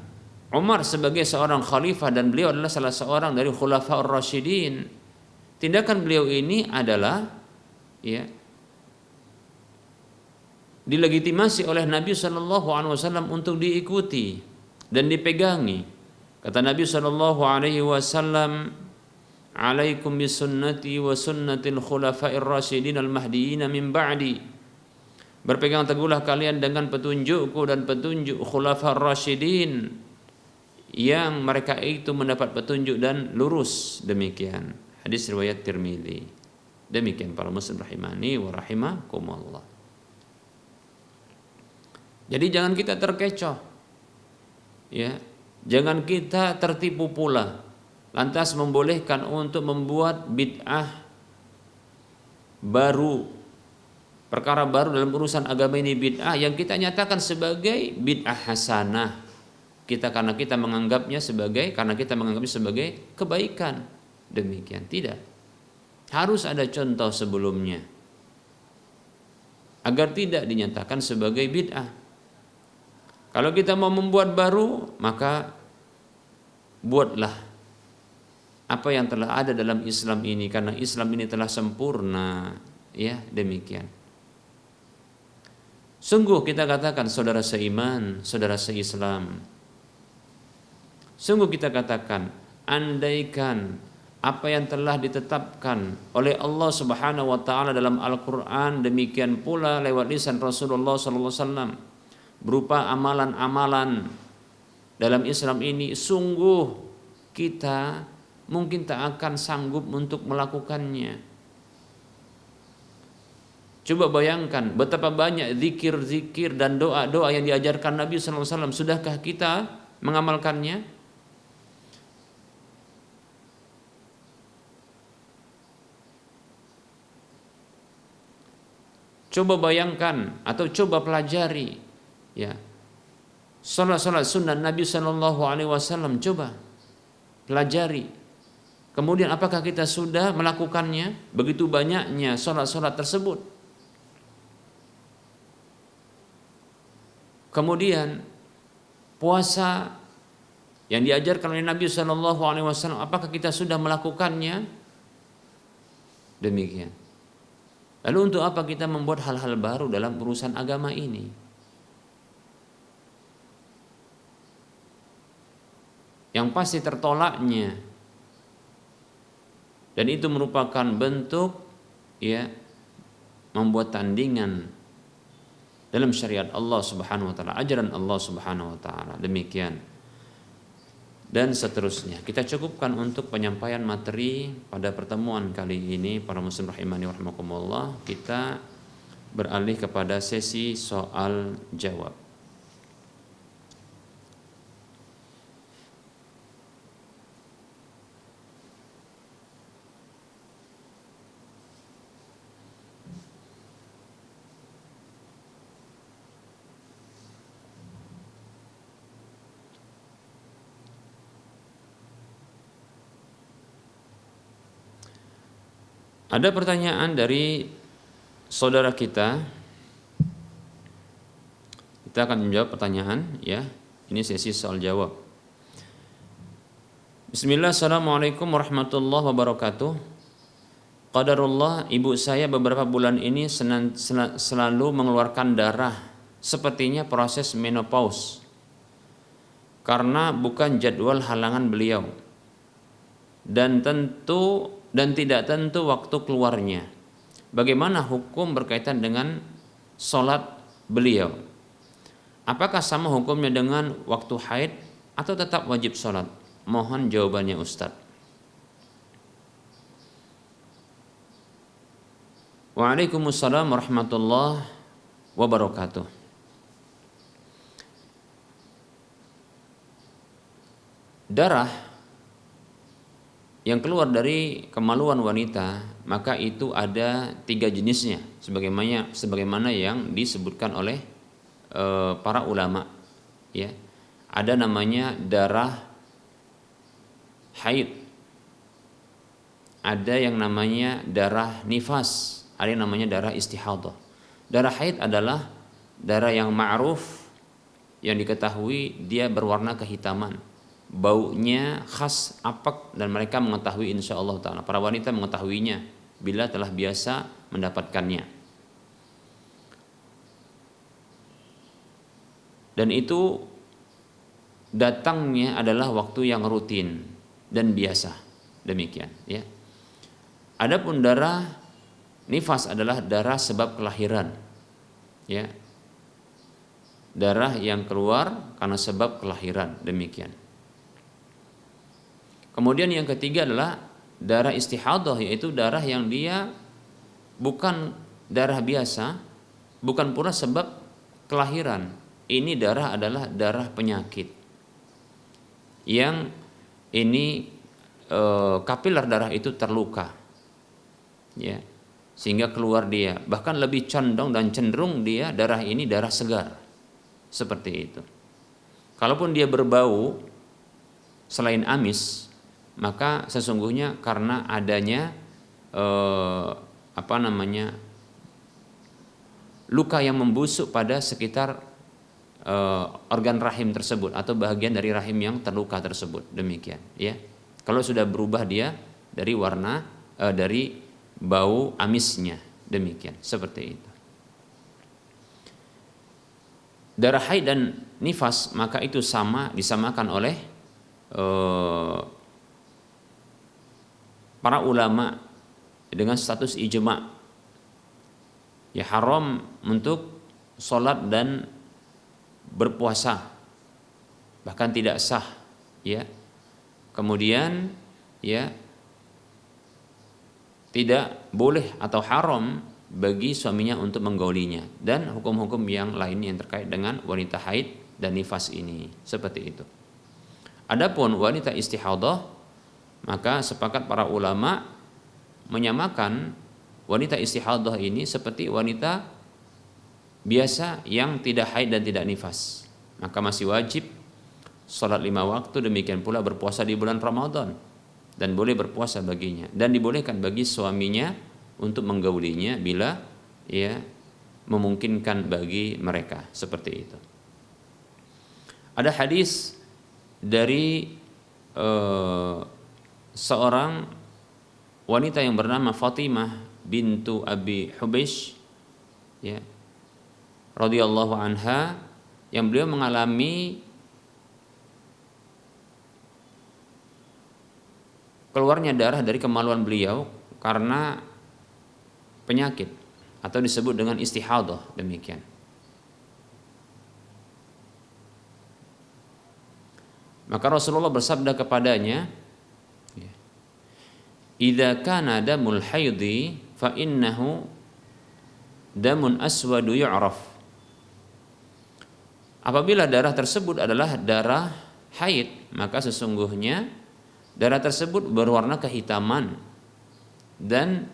Umar sebagai seorang khalifah, dan beliau adalah salah seorang dari khulafaur rasyidin. Tindakan beliau ini adalah dilegitimasi oleh Nabi Shallallahu Alaihi Wasallam untuk diikuti dan dipegangi. Kata Nabi Shallallahu Alaihi Wasallam, "Alaikum bisunnati wa sunnatil khulafair rasyidin al mahdiyyin min ba'di." Berpegang teguhlah kalian dengan petunjukku dan petunjuk khulafaur rasyidin yang mereka itu mendapat petunjuk dan lurus. Demikian hadis riwayat Tirmidzi. Demikian para muslim rahimani wa rahimakumullah. Jadi jangan kita terkecoh, ya, jangan kita tertipu pula, lantas membolehkan untuk membuat bid'ah baru, perkara baru dalam urusan agama ini, bid'ah yang kita nyatakan sebagai bid'ah hasanah. Karena kita menganggapnya sebagai kebaikan. Demikian, tidak. Harus ada contoh sebelumnya agar tidak dinyatakan sebagai bid'ah. Kalau kita mau membuat baru, maka buatlah apa yang telah ada dalam Islam ini, karena Islam ini telah sempurna, ya, demikian. Sungguh kita katakan saudara seiman, saudara seislam. Sungguh kita katakan, andaikan apa yang telah ditetapkan oleh Allah Subhanahu wa taala dalam Al-Qur'an, demikian pula lewat lisan Rasulullah sallallahu alaihi wasallam, berupa amalan-amalan dalam Islam ini, sungguh kita mungkin tak akan sanggup untuk melakukannya. Coba bayangkan betapa banyak zikir-zikir dan doa-doa yang diajarkan Nabi sallallahu alaihi wasallam. Sudahkah kita mengamalkannya? Coba bayangkan atau coba pelajari, ya, salat sunnah Nabi Shallallahu Alaihi Wasallam, coba pelajari. Kemudian apakah kita sudah melakukannya? Begitu banyaknya salat tersebut. Kemudian puasa yang diajarkan oleh Nabi Shallallahu Alaihi Wasallam, apakah kita sudah melakukannya? Demikian. Lalu untuk apa kita membuat hal-hal baru dalam urusan agama ini? Yang pasti tertolaknya, dan itu merupakan bentuk, ya, membuat tandingan dalam syariat Allah Subhanahu wa taala, ajaran Allah Subhanahu wa taala. Demikian dan seterusnya. Kita cukupkan untuk penyampaian materi pada pertemuan kali ini, para muslim rahimani wa rahimakumullah. Kita beralih kepada sesi soal jawab. Ada pertanyaan dari saudara kita. Kita akan menjawab pertanyaan, ya. Ini sesi soal jawab. Bismillah, assalamualaikum warahmatullahi wabarakatuh. Qadarullah, ibu saya beberapa bulan ini selalu mengeluarkan darah, sepertinya proses menopause, karena bukan jadwal halangan beliau, dan tidak tentu waktu keluarnya. Bagaimana hukum berkaitan dengan sholat beliau? Apakah sama hukumnya dengan waktu haid atau tetap wajib sholat? Mohon jawabannya Ustadz. Waalaikumsalam warahmatullahi wabarakatuh. Darah yang keluar dari kemaluan wanita maka itu ada 3 jenisnya sebagaimana yang disebutkan oleh para ulama, ya. Ada namanya darah haid, ada yang namanya darah nifas, ada yang namanya darah istihadah. Darah haid adalah darah yang ma'ruf, yang diketahui dia berwarna kehitaman, baunya khas apek, dan mereka mengetahui insyaallah ta'ala, para wanita mengetahuinya bila telah biasa mendapatkannya. Dan itu datangnya adalah waktu yang rutin dan biasa, demikian, ya. Adapun darah nifas adalah darah sebab kelahiran, ya. Darah yang keluar karena sebab kelahiran, demikian. Kemudian yang ketiga adalah darah istihadah, yaitu darah yang dia bukan darah biasa, bukan pula sebab kelahiran. Ini darah adalah darah penyakit, yang ini kapiler darah itu terluka, ya, sehingga keluar dia. Bahkan lebih condong dan cenderung dia darah ini darah segar, seperti itu. Kalaupun dia berbau selain amis, maka sesungguhnya karena adanya luka yang membusuk pada sekitar organ rahim tersebut atau bagian dari rahim yang terluka tersebut, demikian, ya. Kalau sudah berubah dia dari warna dari bau amisnya, demikian, seperti itu. Darah haid dan nifas maka itu disamakan oleh para ulama dengan status ijma', ya, haram untuk sholat dan berpuasa, bahkan tidak sah, ya. Kemudian, ya, tidak boleh atau haram bagi suaminya untuk menggaulinya, dan hukum-hukum yang lain yang terkait dengan wanita haid dan nifas ini, seperti itu. Adapun wanita istihadah, maka sepakat para ulama menyamakan wanita istihadah ini seperti wanita biasa yang tidak haid dan tidak nifas, maka masih wajib sholat 5 waktu, demikian pula berpuasa di bulan Ramadan, dan boleh berpuasa baginya, dan dibolehkan bagi suaminya untuk menggaulinya bila, ya, memungkinkan bagi mereka, seperti itu. Ada hadis dari seorang wanita yang bernama Fatimah bintu Abi Hubeish, ya, radhiyallahu anha, yang beliau mengalami keluarnya darah dari kemaluan beliau karena penyakit atau disebut dengan istihadah, demikian. Maka Rasulullah bersabda kepadanya, "Idza kana damul haidhi fa innahu damun aswadu yu'raf." Apabila darah tersebut adalah darah haid, maka sesungguhnya darah tersebut berwarna kehitaman dan,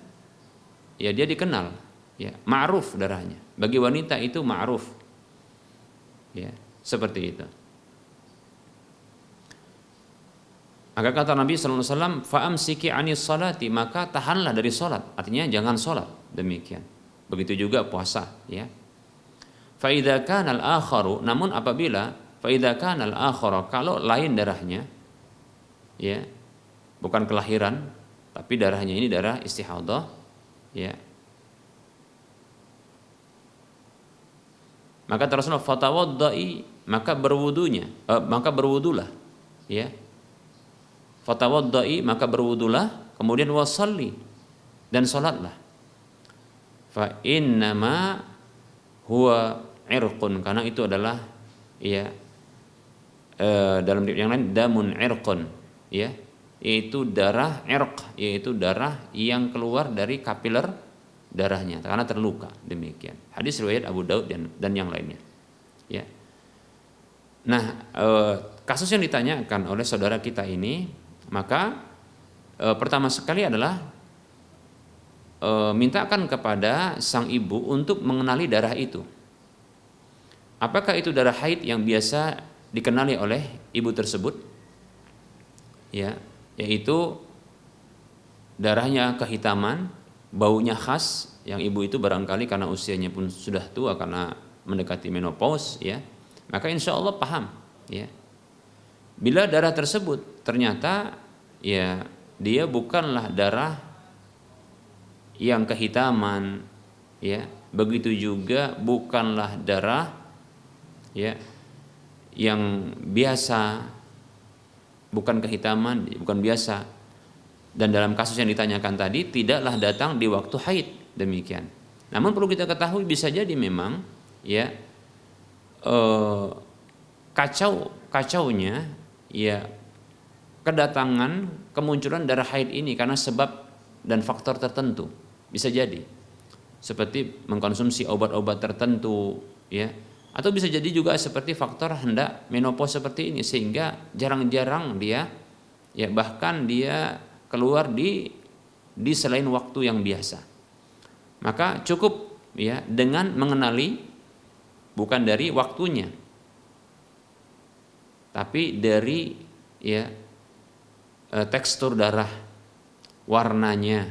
ya, dia dikenal, ya, ma'ruf darahnya. Bagi wanita itu ma'ruf, ya, seperti itu. Maka kata Nabi sallallahu alaihi wasallam, "Fa'amsiki 'anis salati", maka tahanlah dari salat, artinya jangan salat, demikian. Begitu juga puasa, ya. Fa idza kana al-akharu, namun apabila fa idza kana al-akharu, kalau lain darahnya, ya, bukan kelahiran tapi darahnya ini darah istihadah, ya, maka Rasulullah fatawaddai, maka berwudulah, ya. Fatawaddai, maka berwudulah, kemudian wasalli, dan salatlah. Fa innama huwa irqun, karena itu adalah, ya, dalam yang lain damun irqun, ya, yaitu darah irq, yaitu darah yang keluar dari kapiler darahnya karena terluka, demikian. Hadis riwayat Abu Daud dan yang lainnya. Ya. Nah, kasus yang ditanyakan oleh saudara kita ini, maka pertama sekali adalah mintakan kepada sang ibu untuk mengenali darah itu. Apakah itu darah haid yang biasa dikenali oleh ibu tersebut? Ya, yaitu darahnya kehitaman, baunya khas, yang ibu itu barangkali karena usianya pun sudah tua karena mendekati menopause, ya. Maka insya Allah paham, ya. Bila darah tersebut ternyata ya dia bukanlah darah yang kehitaman, ya, begitu juga bukanlah darah, ya, yang biasa, bukan kehitaman, bukan biasa. Dan dalam kasus yang ditanyakan tadi tidaklah datang di waktu haid, demikian. Namun perlu kita ketahui bisa jadi memang, ya, kacaunya, ya, kedatangan kemunculan darah haid ini karena sebab dan faktor tertentu, bisa jadi seperti mengkonsumsi obat-obat tertentu, ya, atau bisa jadi juga seperti faktor hendak menopause seperti ini sehingga jarang-jarang dia, ya, bahkan dia keluar di selain waktu yang biasa. Maka cukup, ya, dengan mengenali bukan dari waktunya, tapi dari, ya, tekstur darah, warnanya,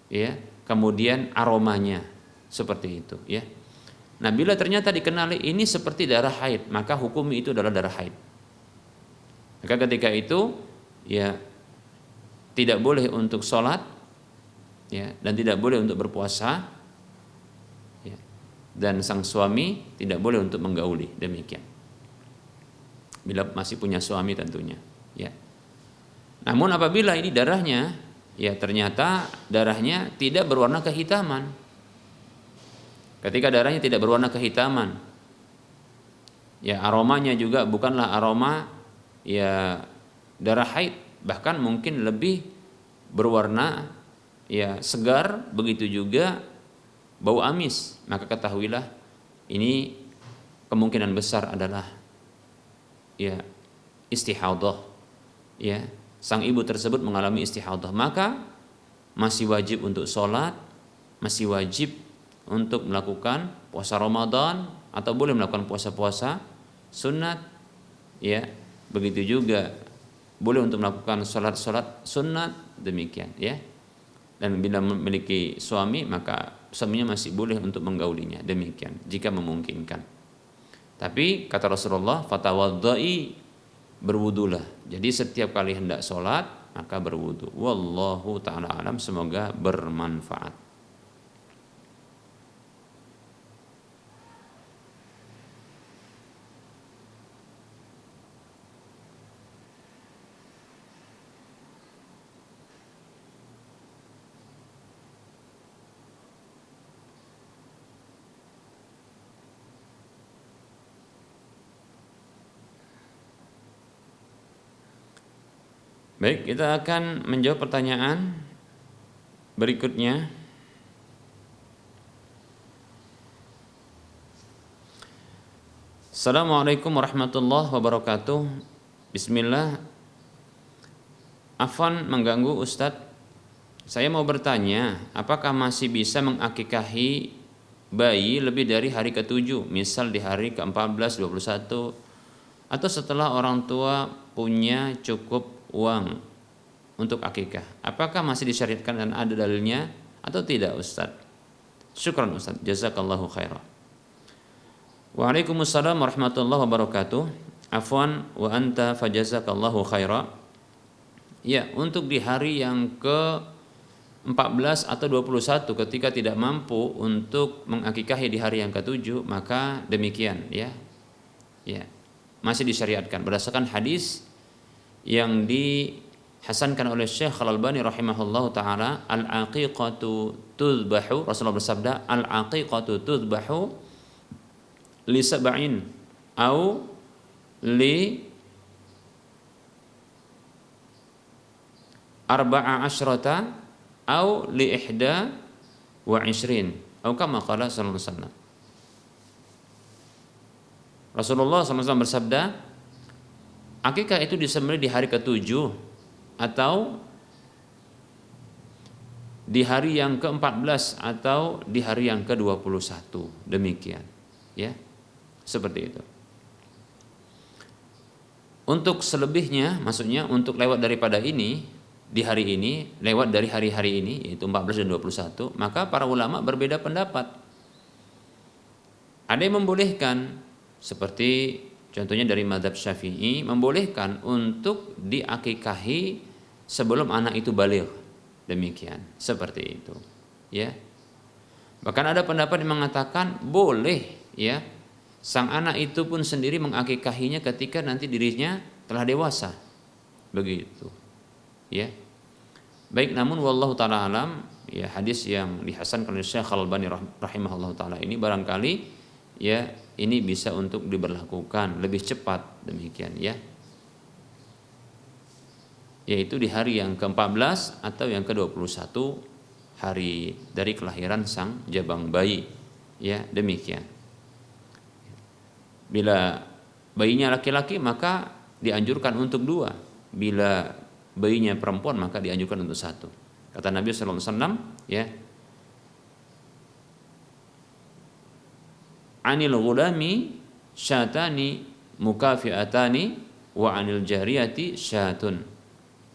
ya, kemudian aromanya, seperti itu, ya. Nah, bila ternyata dikenali ini seperti darah haid, maka hukum itu adalah darah haid. Maka ketika itu, ya, tidak boleh untuk sholat, ya, dan tidak boleh untuk berpuasa, ya, dan sang suami tidak boleh untuk menggauli, demikian. Bila masih punya suami tentunya, ya. Namun apabila ini darahnya, ya, ternyata darahnya tidak berwarna kehitaman. Ketika darahnya tidak berwarna kehitaman, ya, aromanya juga bukanlah aroma, ya, darah haid, bahkan mungkin lebih berwarna, ya, segar, begitu juga bau amis, maka ketahuilah ini kemungkinan besar adalah, ya, istihadhah, ya, sang ibu tersebut mengalami istihadhah, maka masih wajib untuk sholat, masih wajib untuk melakukan puasa Ramadan atau boleh melakukan puasa-puasa sunat, ya, begitu juga boleh untuk melakukan sholat sunat, demikian, ya. Dan bila memiliki suami maka suaminya masih boleh untuk menggaulinya, demikian jika memungkinkan. Tapi kata Rasulullah, fatawaddai, berwudulah. Jadi setiap kali hendak sholat maka berwudu. Wallahu ta'ala alam, semoga bermanfaat. Baik, kita akan menjawab pertanyaan berikutnya. Assalamualaikum warahmatullahi wabarakatuh. Bismillah. Afwan mengganggu Ustadz. Saya mau bertanya, apakah masih bisa mengakikahi bayi lebih dari hari ke-7, misal di hari ke-14, 21, atau setelah orang tua punya cukup uang untuk akikah? Apakah masih disyariatkan dan ada dalilnya atau tidak, Ustaz? Syukran Ustaz, jazakallahu khairan. Waalaikumsalam warahmatullahi wabarakatuh. Afwan wa anta fajazakallahu khairan. Ya, untuk di hari yang ke-14 atau 21 ketika tidak mampu untuk mengakikahi di hari yang ke-7, maka demikian, ya. Ya, masih disyariatkan berdasarkan hadis yang dihasankan oleh Syekh Al-Albani rahimahullahu taala, al-aqiqatu tudbahu, Rasulullah bersabda, al-aqiqatu tudbahu li sab'in au li arba'a asyrata au li ihda wa 20 atau kama qala sallallahu alaihi wasallam. Rasulullah SAW bersabda, akikah itu disembelih di hari ke-7 atau di hari yang ke-14 atau di hari yang ke-21. Demikian, ya. Seperti itu. Untuk selebihnya, maksudnya untuk lewat daripada ini, di hari ini, lewat dari hari-hari ini, yaitu 14 dan 21, maka para ulama berbeda pendapat. Ada yang membolehkan, seperti contohnya dari mazhab Syafi'i, membolehkan untuk diakikahi sebelum anak itu baligh. Demikian, seperti itu. Ya. Bahkan ada pendapat yang mengatakan boleh, ya, sang anak itu pun sendiri mengakikahinya ketika nanti dirinya telah dewasa. Begitu. Ya. Baik, namun wallahu taala alam, ya, hadis yang dihasankan oleh Syekh Al-Albani rahimahullahu taala ini barangkali, ya, ini bisa untuk diberlakukan lebih cepat, demikian, ya. Yaitu di hari yang ke-14 atau yang ke-21 hari dari kelahiran sang jabang bayi. Ya, demikian. Bila bayinya laki-laki maka dianjurkan untuk 2. Bila bayinya perempuan maka dianjurkan untuk 1. Kata Nabi sallallahu alaihi wasallam, ya. Anil ghulami syatani mukafiatani wa anil jariyati syatun.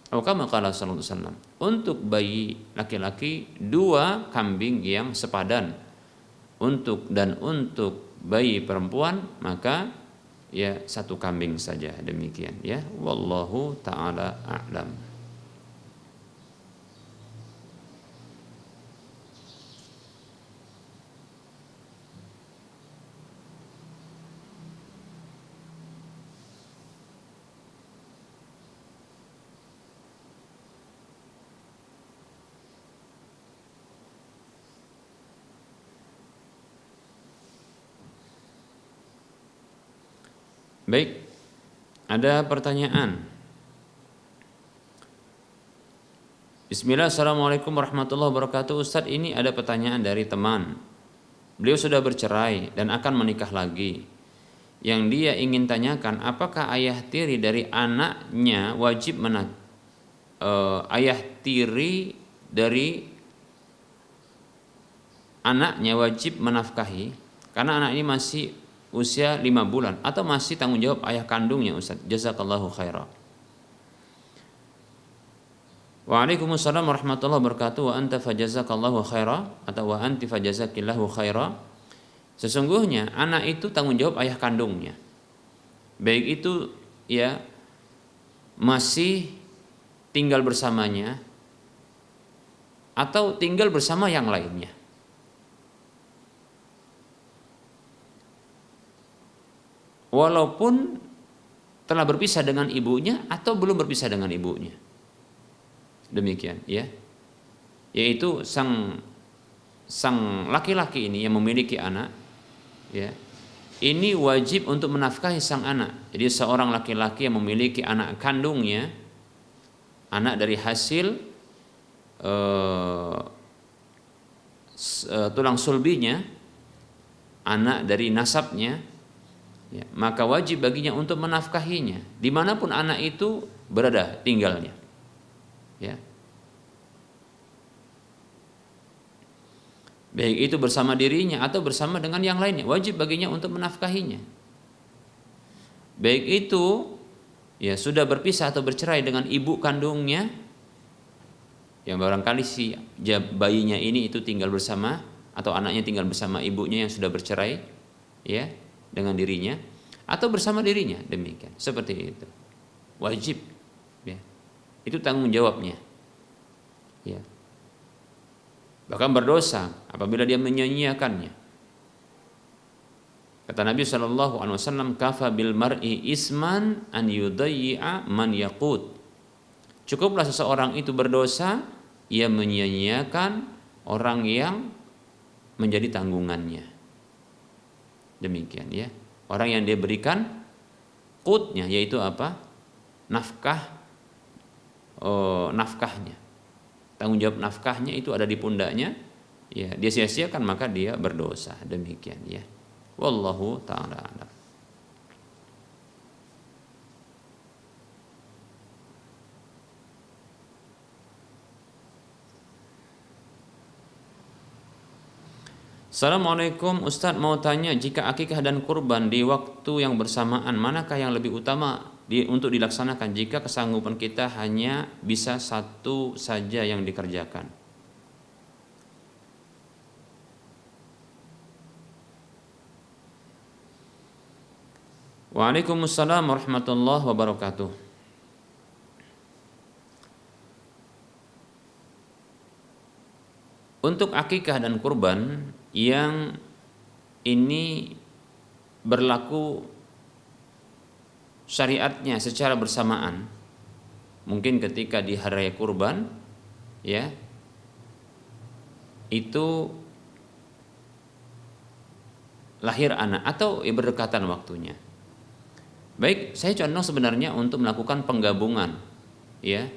Atau kama qala sallallahu alaihi wasallam. Untuk bayi laki-laki 2 kambing yang sepadan. Untuk bayi perempuan maka, ya, 1 kambing saja, demikian, ya. Wallahu taala a'lam. Baik, ada pertanyaan. Bismillah, assalamualaikum warahmatullahi wabarakatuh. Ustadz, ini ada pertanyaan dari teman. Beliau sudah bercerai dan akan menikah lagi. Yang dia ingin tanyakan, apakah ayah tiri dari anaknya wajib ayah tiri dari anaknya wajib menafkahi karena anak ini masih usia 5 bulan atau masih tanggung jawab ayah kandungnya, Ustaz? Jazakallahu khaira. Waalaikumsalam warahmatullahi wabarakatuh. Wa anta fajazakallahu khaira atau wa anti fajazakillahu khaira. Sesungguhnya anak itu tanggung jawab ayah kandungnya. Baik itu, ya, masih tinggal bersamanya atau tinggal bersama yang lainnya. Walaupun telah berpisah dengan ibunya atau belum berpisah dengan ibunya. Demikian, ya. Yaitu sang laki-laki ini yang memiliki anak, ya. Ini wajib untuk menafkahi sang anak. Jadi seorang laki-laki yang memiliki anak kandungnya, anak dari hasil tulang sulbinya, anak dari nasabnya, ya, maka wajib baginya untuk menafkahinya dimanapun anak itu berada tinggalnya, ya. Baik itu bersama dirinya atau bersama dengan yang lainnya, wajib baginya untuk menafkahinya. Baik itu, ya, sudah berpisah atau bercerai dengan ibu kandungnya, yang barangkali si bayinya ini itu tinggal bersama atau anaknya tinggal bersama ibunya yang sudah bercerai, ya, dengan dirinya atau bersama dirinya, demikian, seperti itu. Wajib, ya. Itu tanggung jawabnya, ya. Bahkan berdosa apabila dia menyia-nyiakannya. Kata Nabi SAW, kafa bil mar'i isman an yudayyi'a man yaqut. Cukuplah seseorang itu berdosa, ia menyia-nyiakan orang yang menjadi tanggungannya. Demikian, ya. Orang yang dia berikan qutnya, yaitu apa? Nafkahnya. Tanggung jawab nafkahnya itu ada di pundaknya, ya dia sia-siakan maka dia berdosa. Demikian ya. Wallahu taala a'lam. Assalamualaikum Ustadz, mau tanya, jika akikah dan kurban di waktu yang bersamaan, manakah yang lebih utama untuk dilaksanakan jika kesanggupan kita hanya bisa satu saja yang dikerjakan? Waalaikumsalam warahmatullahi wabarakatuh. Untuk akikah dan kurban yang ini berlaku syariatnya secara bersamaan, mungkin ketika di hari raya kurban ya itu lahir anak atau berdekatan waktunya. Baik, saya condong sebenarnya untuk melakukan penggabungan ya.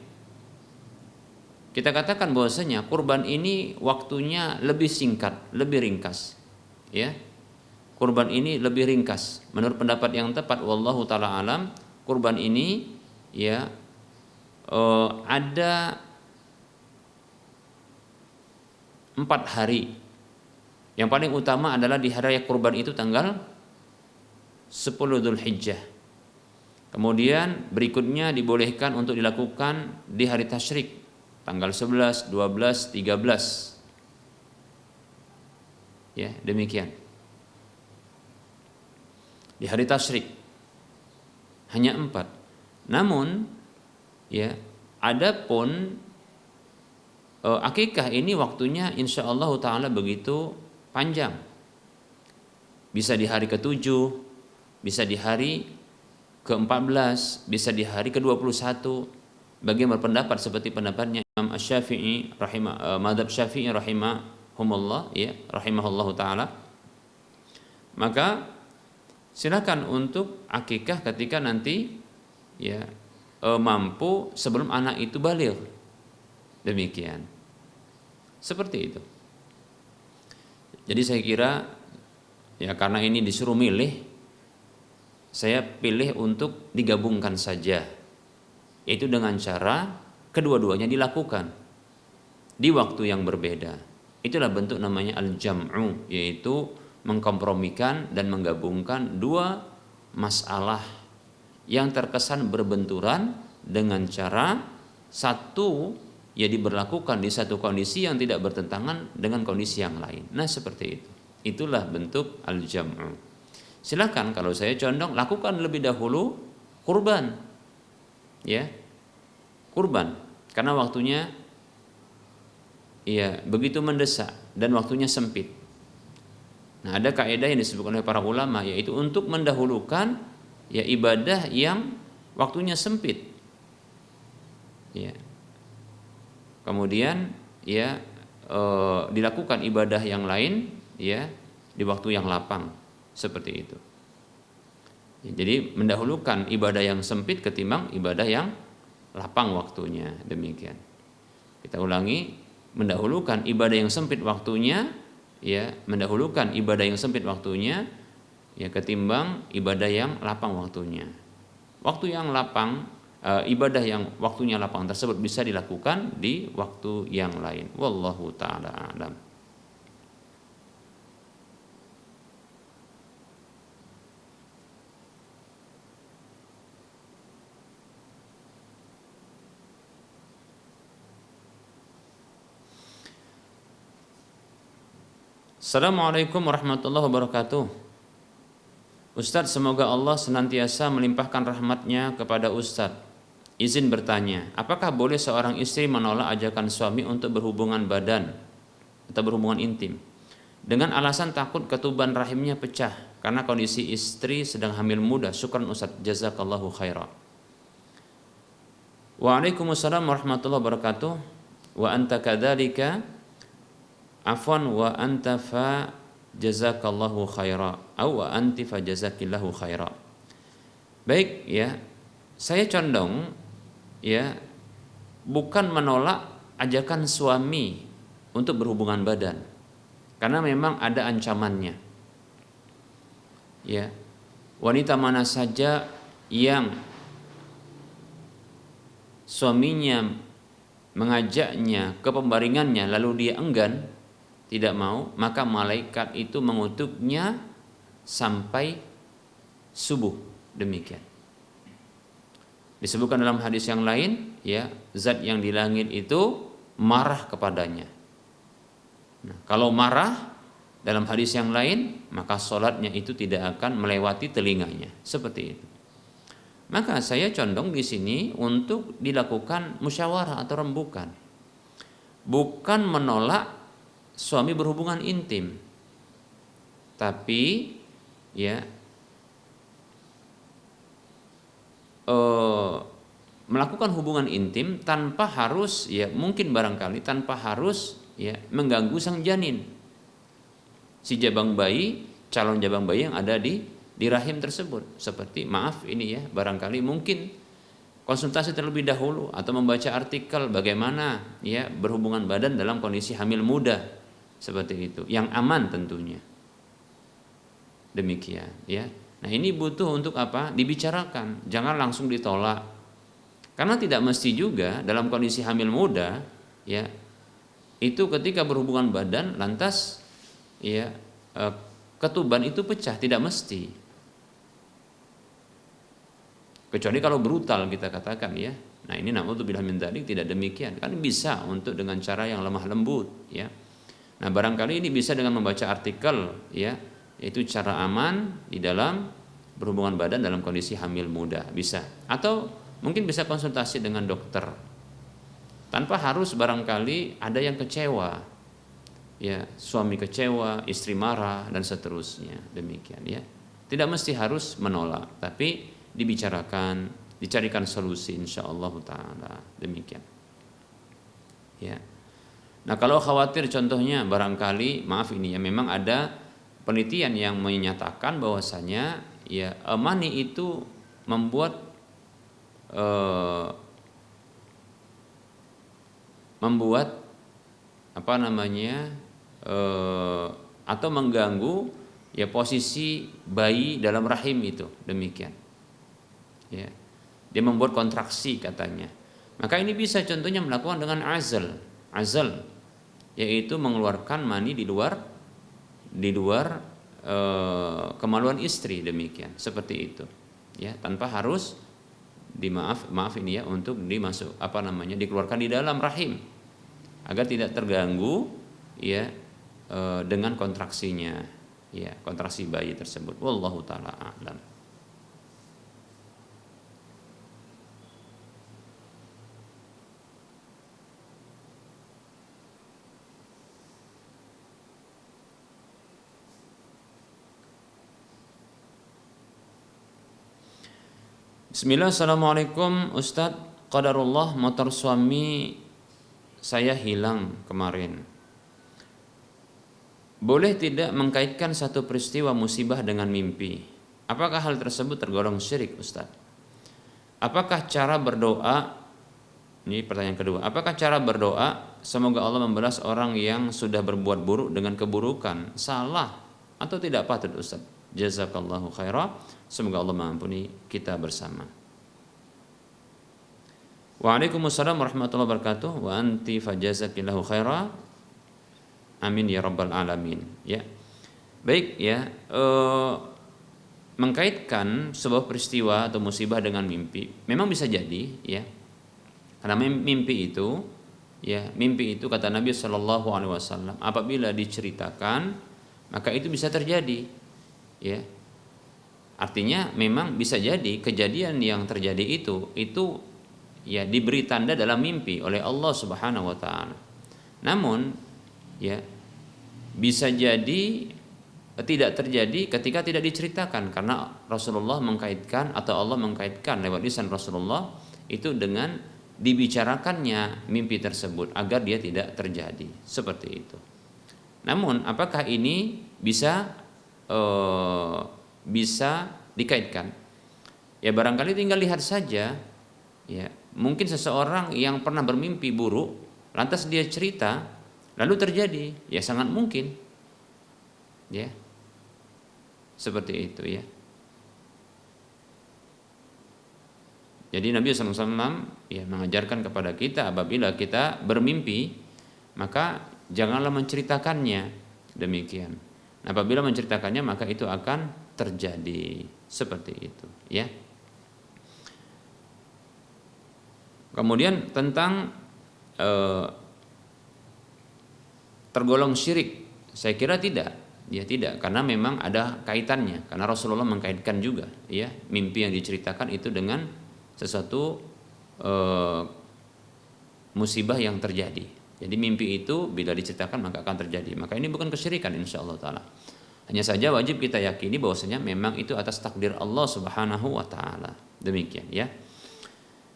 Kita katakan bahwasanya kurban ini waktunya lebih singkat, lebih ringkas. Ya. Kurban ini lebih ringkas. Menurut pendapat yang tepat wallahu taala alam, kurban ini ya ada 4 hari. Yang paling utama adalah di hari raya kurban itu tanggal 10 Dzulhijjah. Kemudian berikutnya dibolehkan untuk dilakukan di hari tasyrik, tanggal 11, 12, 13. Ya, demikian. Di hari tasyrik hanya 4. Namun ya, adapun akikah ini waktunya insyaallah taala begitu panjang. Bisa di hari ke-7, bisa di hari ke-14, bisa di hari ke-21. Bagi yang berpendapat seperti pendapatnya Imam Asy-Syafi'i madzhab Syafi'i rahimahumullah ya, rahimahullahu taala, maka silakan untuk akikah ketika nanti ya mampu sebelum anak itu baligh. Demikian. Seperti itu. Jadi saya kira ya karena ini disuruh milih, saya pilih untuk digabungkan saja. Yaitu dengan cara kedua-duanya dilakukan di waktu yang berbeda. Itulah bentuk namanya al-jam'u, yaitu mengkompromikan dan menggabungkan dua masalah yang terkesan berbenturan dengan cara satu ya diberlakukan di satu kondisi yang tidak bertentangan dengan kondisi yang lain. Nah, seperti itu. Itulah bentuk al-jam'u. Silakan, kalau saya condong lakukan lebih dahulu kurban. Ya. Kurban karena waktunya ya begitu mendesak dan waktunya sempit. Nah, ada kaidah yang disebutkan oleh para ulama, yaitu untuk mendahulukan ya ibadah yang waktunya sempit. Ya. Kemudian ya dilakukan ibadah yang lain ya di waktu yang lapang, seperti itu. Ya, jadi mendahulukan ibadah yang sempit ketimbang ibadah yang lapang waktunya. Demikian. Kita ulangi, mendahulukan ibadah yang sempit waktunya ya, mendahulukan ibadah yang sempit waktunya ya ketimbang ibadah yang lapang waktunya. Waktu yang lapang, ibadah yang waktunya lapang tersebut bisa dilakukan di waktu yang lain. Wallahu taala a'lam. Assalamualaikum warahmatullahi wabarakatuh. Ustadz, semoga Allah senantiasa melimpahkan rahmatnya kepada Ustadz. Izin bertanya, apakah boleh seorang istri menolak ajakan suami untuk berhubungan badan atau berhubungan intim dengan alasan takut ketuban rahimnya pecah karena kondisi istri sedang hamil muda? Syukran Ustadz, jazakallahu khaira. Waalaikumsalam warahmatullahi wabarakatuh. Wa anta kadzalika. Afwan wa anta fa jazakallahu khaira atau wa anti fa jazakillahu khaira. Baik ya, saya condong ya bukan menolak ajakan suami untuk berhubungan badan. karena memang ada ancamannya. Ya, wanita mana saja yang suaminya mengajaknya ke pembaringannya lalu dia enggan, tidak mau, maka malaikat itu mengutuknya sampai subuh. Demikian. Disebutkan dalam hadis yang lain, ya, zat yang di langit itu marah kepadanya. Nah, kalau marah dalam hadis yang lain, maka sholatnya itu tidak akan melewati telinganya. Seperti itu. Maka saya condong di sini untuk dilakukan musyawarah atau rembukan. Bukan menolak suami berhubungan intim. Tapi ya melakukan hubungan intim tanpa harus, ya mungkin barangkali tanpa harus ya mengganggu sang janin, si jabang bayi, calon jabang bayi yang ada di rahim tersebut. Seperti maaf ini ya, barangkali mungkin konsultasi terlebih dahulu atau membaca artikel bagaimana ya berhubungan badan dalam kondisi hamil muda, seperti itu, yang aman tentunya. Demikian ya. Nah, ini butuh untuk apa? Dibicarakan, jangan langsung ditolak. Karena tidak mesti juga dalam kondisi hamil muda ya itu ketika berhubungan badan lantas ya ketuban itu pecah, tidak mesti. Kecuali kalau brutal kita katakan ya. Nah, ini na'udzubillah min dzalik, tidak demikian. Kan bisa untuk dengan cara yang lemah lembut ya. Nah, barangkali ini bisa dengan membaca artikel ya, yaitu cara aman di dalam berhubungan badan dalam kondisi hamil muda, bisa. Atau mungkin bisa konsultasi dengan dokter. Tanpa harus barangkali ada yang kecewa. Ya, suami kecewa, istri marah dan seterusnya. Demikian ya. Tidak mesti harus menolak, tapi dibicarakan, dicarikan solusi insyaallah taala. Demikian. Ya. Nah, kalau khawatir contohnya barangkali maaf ini ya, memang ada penelitian yang menyatakan bahwasanya ya mani itu membuat apa namanya atau mengganggu ya posisi bayi dalam rahim itu. Demikian ya, dia membuat kontraksi katanya. Maka ini bisa contohnya melakukan dengan azal, yaitu mengeluarkan mani di luar kemaluan istri. Demikian, seperti itu ya, tanpa harus maaf ini ya, untuk dikeluarkan di dalam rahim agar tidak terganggu ya dengan kontraksinya ya, kontraksi bayi tersebut. Wallahu taala a'lam. Bismillah, assalamualaikum Ustadz, qadarullah motor suami saya hilang kemarin. Boleh tidak mengkaitkan satu peristiwa musibah dengan mimpi? Apakah hal tersebut tergolong syirik Ustadz? Apakah cara berdoa, ini pertanyaan kedua, apakah cara berdoa semoga Allah membalas orang yang sudah berbuat buruk dengan keburukan salah atau tidak patut Ustadz? Jazakallahu khairah. Semoga Allah mengampuni kita bersama. Waalaikumsalam warahmatullahi wabarakatuh. Wa anti fajazakillahu khairah. Amin ya rabbal alamin. Ya. Baik ya, mengkaitkan sebuah peristiwa atau musibah dengan mimpi memang bisa jadi ya. Karena mimpi itu kata Nabi Shallallahu alaihi wasallam, apabila diceritakan maka itu bisa terjadi. Ya. Artinya memang bisa jadi kejadian yang terjadi itu ya diberi tanda dalam mimpi oleh Allah Subhanahu wa taala. Namun ya bisa jadi tidak terjadi ketika tidak diceritakan, karena Rasulullah mengkaitkan atau Allah mengkaitkan lewat lisan Rasulullah itu dengan dibicarakannya mimpi tersebut agar dia tidak terjadi, seperti itu. Namun apakah ini bisa dikaitkan? Ya barangkali tinggal lihat saja ya, mungkin seseorang yang pernah bermimpi buruk lantas dia cerita lalu terjadi, ya sangat mungkin Ya, seperti itu ya. Jadi Nabi SAW ya mengajarkan kepada kita apabila kita bermimpi maka janganlah menceritakannya, demikian. Nah, apabila menceritakannya maka itu akan terjadi seperti itu ya. Kemudian tentang tergolong syirik, saya kira tidak. Ya tidak, karena memang ada kaitannya. Karena Rasulullah mengkaitkan juga, ya, mimpi yang diceritakan itu dengan sesuatu musibah yang terjadi. Jadi mimpi itu bila diceritakan maka akan terjadi. Maka ini bukan kesyirikan insyaallah taala. Hanya saja wajib kita yakini bahwasanya memang itu atas takdir Allah Subhanahu wa taala. Demikian ya.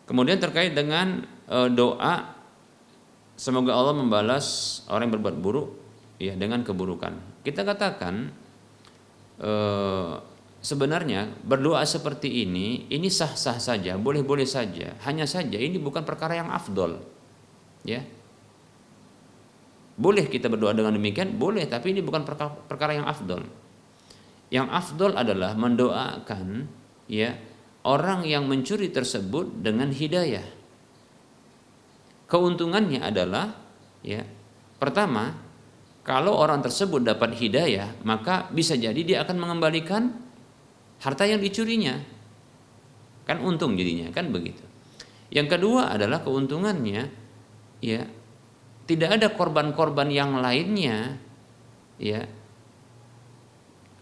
Kemudian terkait dengan doa semoga Allah membalas orang yang berbuat buruk ya dengan keburukan. Kita katakan sebenarnya berdoa seperti ini sah-sah saja, boleh-boleh saja. Hanya saja ini bukan perkara yang afdol. Ya. Boleh kita berdoa dengan demikian, boleh, tapi ini bukan perkara yang afdol. Yang afdol adalah mendoakan ya orang yang mencuri tersebut dengan hidayah. Keuntungannya adalah ya, pertama, kalau orang tersebut dapat hidayah, maka bisa jadi dia akan mengembalikan harta yang dicurinya. Kan untung jadinya, kan begitu. Yang kedua adalah keuntungannya ya, tidak ada korban-korban yang lainnya ya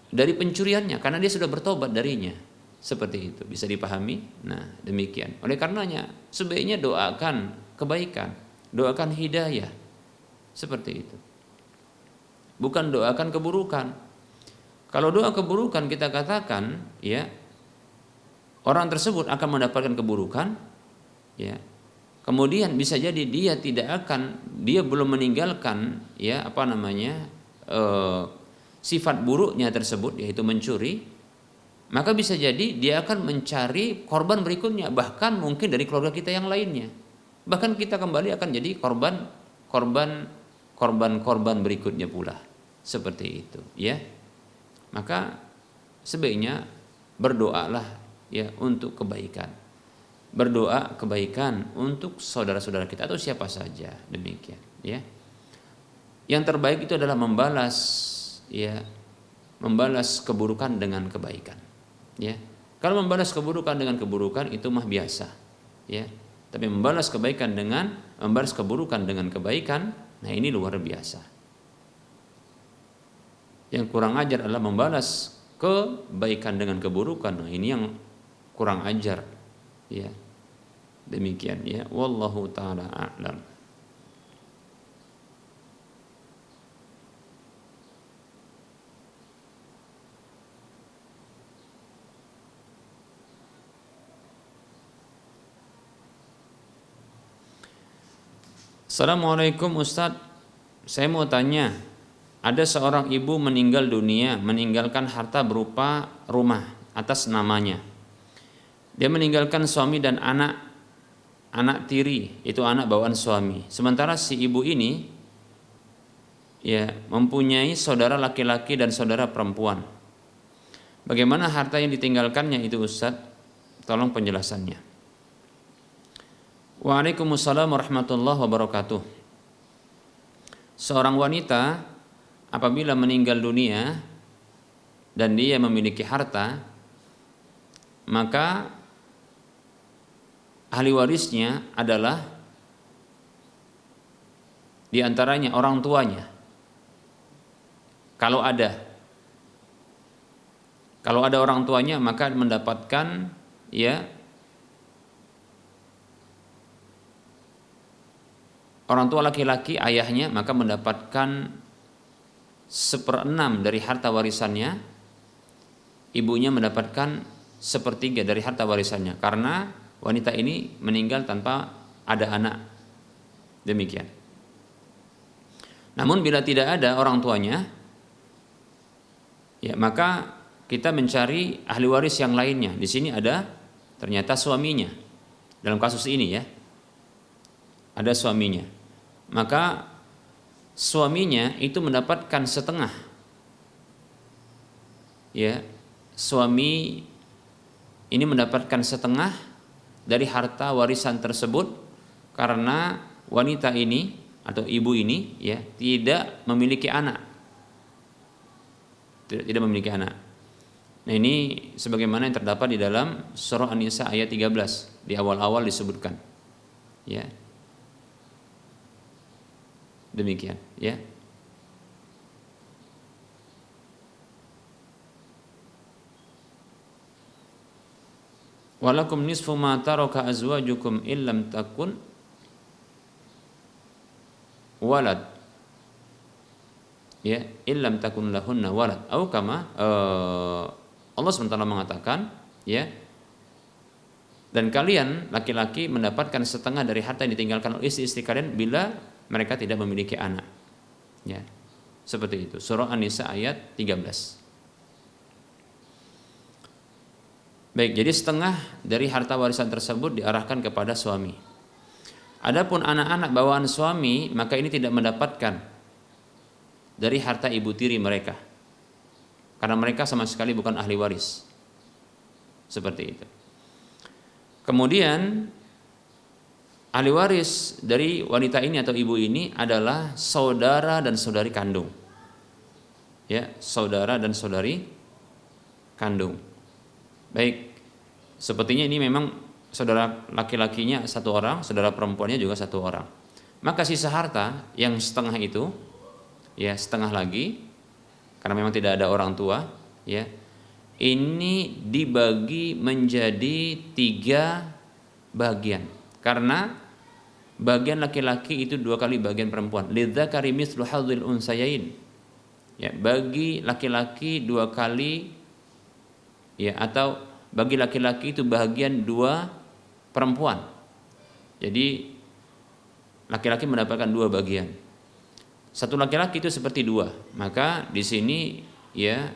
dari pencuriannya karena dia sudah bertobat darinya. Seperti itu, bisa dipahami? Nah, demikian. Oleh karenanya sebaiknya doakan kebaikan, doakan hidayah. Seperti itu. Bukan doakan keburukan. Kalau doa keburukan kita katakan ya orang tersebut akan mendapatkan keburukan ya. Kemudian bisa jadi dia belum meninggalkan ya sifat buruknya tersebut yaitu mencuri, maka bisa jadi dia akan mencari korban berikutnya, bahkan mungkin dari keluarga kita yang lainnya. Bahkan kita kembali akan jadi korban berikutnya pula. Seperti itu, ya. Maka sebaiknya berdoalah ya untuk kebaikan. Berdoa kebaikan untuk saudara-saudara kita atau siapa saja, demikian, ya. Yang terbaik itu adalah membalas keburukan dengan kebaikan. Ya, kalau membalas keburukan dengan keburukan itu mah biasa, ya. Tapi membalas keburukan dengan kebaikan, nah ini luar biasa. Yang kurang ajar adalah membalas kebaikan dengan keburukan, nah ini yang kurang ajar, ya. Demikian ya, wallahu taala a'lam. Assalamualaikum Ustadz, saya mau tanya, ada seorang ibu meninggal dunia meninggalkan harta berupa rumah atas namanya. Dia meninggalkan suami dan anak tiri, itu anak bawaan suami. Sementara si ibu ini ya mempunyai saudara laki-laki dan saudara perempuan. Bagaimana harta yang ditinggalkannya itu Ustadz? Tolong penjelasannya. Waalaikumsalam warahmatullahi wabarakatuh. Seorang wanita apabila meninggal dunia dan dia memiliki harta, maka ahli warisnya adalah di antaranya orang tuanya. Kalau ada orang tuanya maka mendapatkan ya orang tua laki-laki ayahnya maka mendapatkan 1/6 dari harta warisannya, ibunya mendapatkan 1/3 dari harta warisannya karena wanita ini meninggal tanpa ada anak. Demikian. Namun bila tidak ada orang tuanya, ya maka kita mencari ahli waris yang lainnya. Di sini ada ternyata suaminya. Dalam kasus ini ya, ada suaminya. Maka suaminya itu mendapatkan setengah ya suami ini mendapatkan setengah dari harta warisan tersebut karena wanita ini atau ibu ini ya tidak memiliki anak. Tidak memiliki anak. Nah, ini sebagaimana yang terdapat di dalam surah An-Nisa ayat 13 di awal-awal disebutkan. Ya. Demikian, ya. Walakum nisfu ma taraka azwajukum illam takun walad, ya, illam takun lahunna walad, atau kama Allah SWT mengatakan, ya, dan kalian laki-laki mendapatkan setengah dari harta yang ditinggalkan oleh istri-istri kalian bila mereka tidak memiliki anak, ya, seperti itu. Surah An-Nisa ayat 13. Baik, jadi setengah dari harta warisan tersebut diarahkan kepada suami. Adapun anak-anak bawaan suami, maka ini tidak mendapatkan dari harta ibu tiri mereka, karena mereka sama sekali bukan ahli waris. Seperti itu. Kemudian ahli waris dari wanita ini atau ibu ini adalah saudara dan saudari kandung. Ya, saudara dan saudari kandung. Baik, sepertinya ini memang saudara laki-lakinya satu orang, saudara perempuannya juga satu orang. Maka sisa harta yang setengah itu, ya setengah lagi, karena memang tidak ada orang tua, ya ini dibagi menjadi 3 bagian. Karena bagian laki-laki itu 2 kali bagian perempuan. Lidzakari mithlu hadzil unsayain. Ya, bagi laki-laki 2 kali, ya, atau bagi laki-laki itu bagian 2 perempuan. Jadi laki-laki mendapatkan 2 bagian. Satu laki-laki itu seperti 2. Maka di sini ya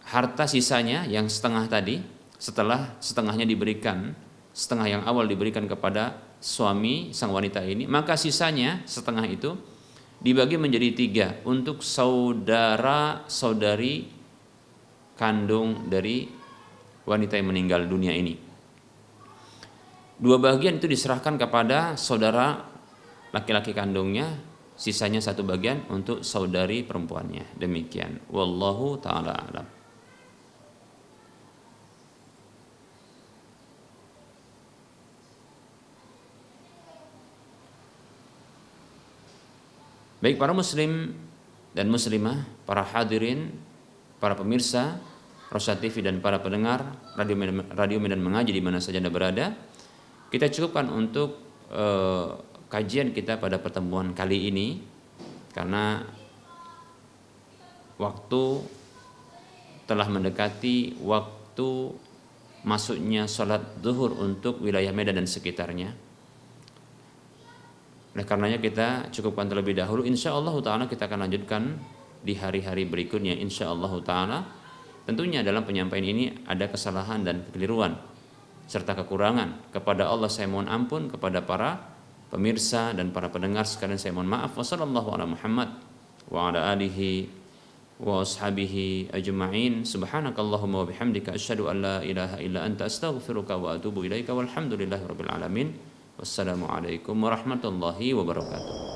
harta sisanya yang setengah tadi, setelah setengahnya diberikan, setengah yang awal diberikan kepada suami sang wanita ini, maka sisanya setengah itu dibagi menjadi 3 untuk saudara saudari kandung dari wanita yang meninggal dunia ini. 2 bagian itu diserahkan kepada saudara laki-laki kandungnya, sisanya 1 bagian untuk saudari perempuannya. Demikian. Wallahu ta'ala alam. Baik para muslim dan muslimah, para hadirin, para pemirsa Rosa TV dan para pendengar Radio Medan Mengaji di mana saja Anda berada, kita cukupkan untuk kajian kita pada pertemuan kali ini karena waktu telah mendekati waktu masuknya sholat zuhur untuk wilayah Medan dan sekitarnya. Oleh karenanya kita cukupkan terlebih dahulu. Insyaallah ta'ala kita akan lanjutkan di hari-hari berikutnya insyaallah ta'ala. Tentunya dalam penyampaian ini ada kesalahan dan kekeliruan serta kekurangan. Kepada Allah saya mohon ampun, kepada para pemirsa dan para pendengar sekalian saya mohon maaf. Wassallallahu ala Muhammad wa ala alihi wa ashabihi ajma'in. Subhanakallahumma wa bihamdika asyhadu an la ilaha illa anta astaghfiruka wa atubu ilaika walhamdulillahi rabbil alamin. Wassalamualaikum warahmatullahi wabarakatuh.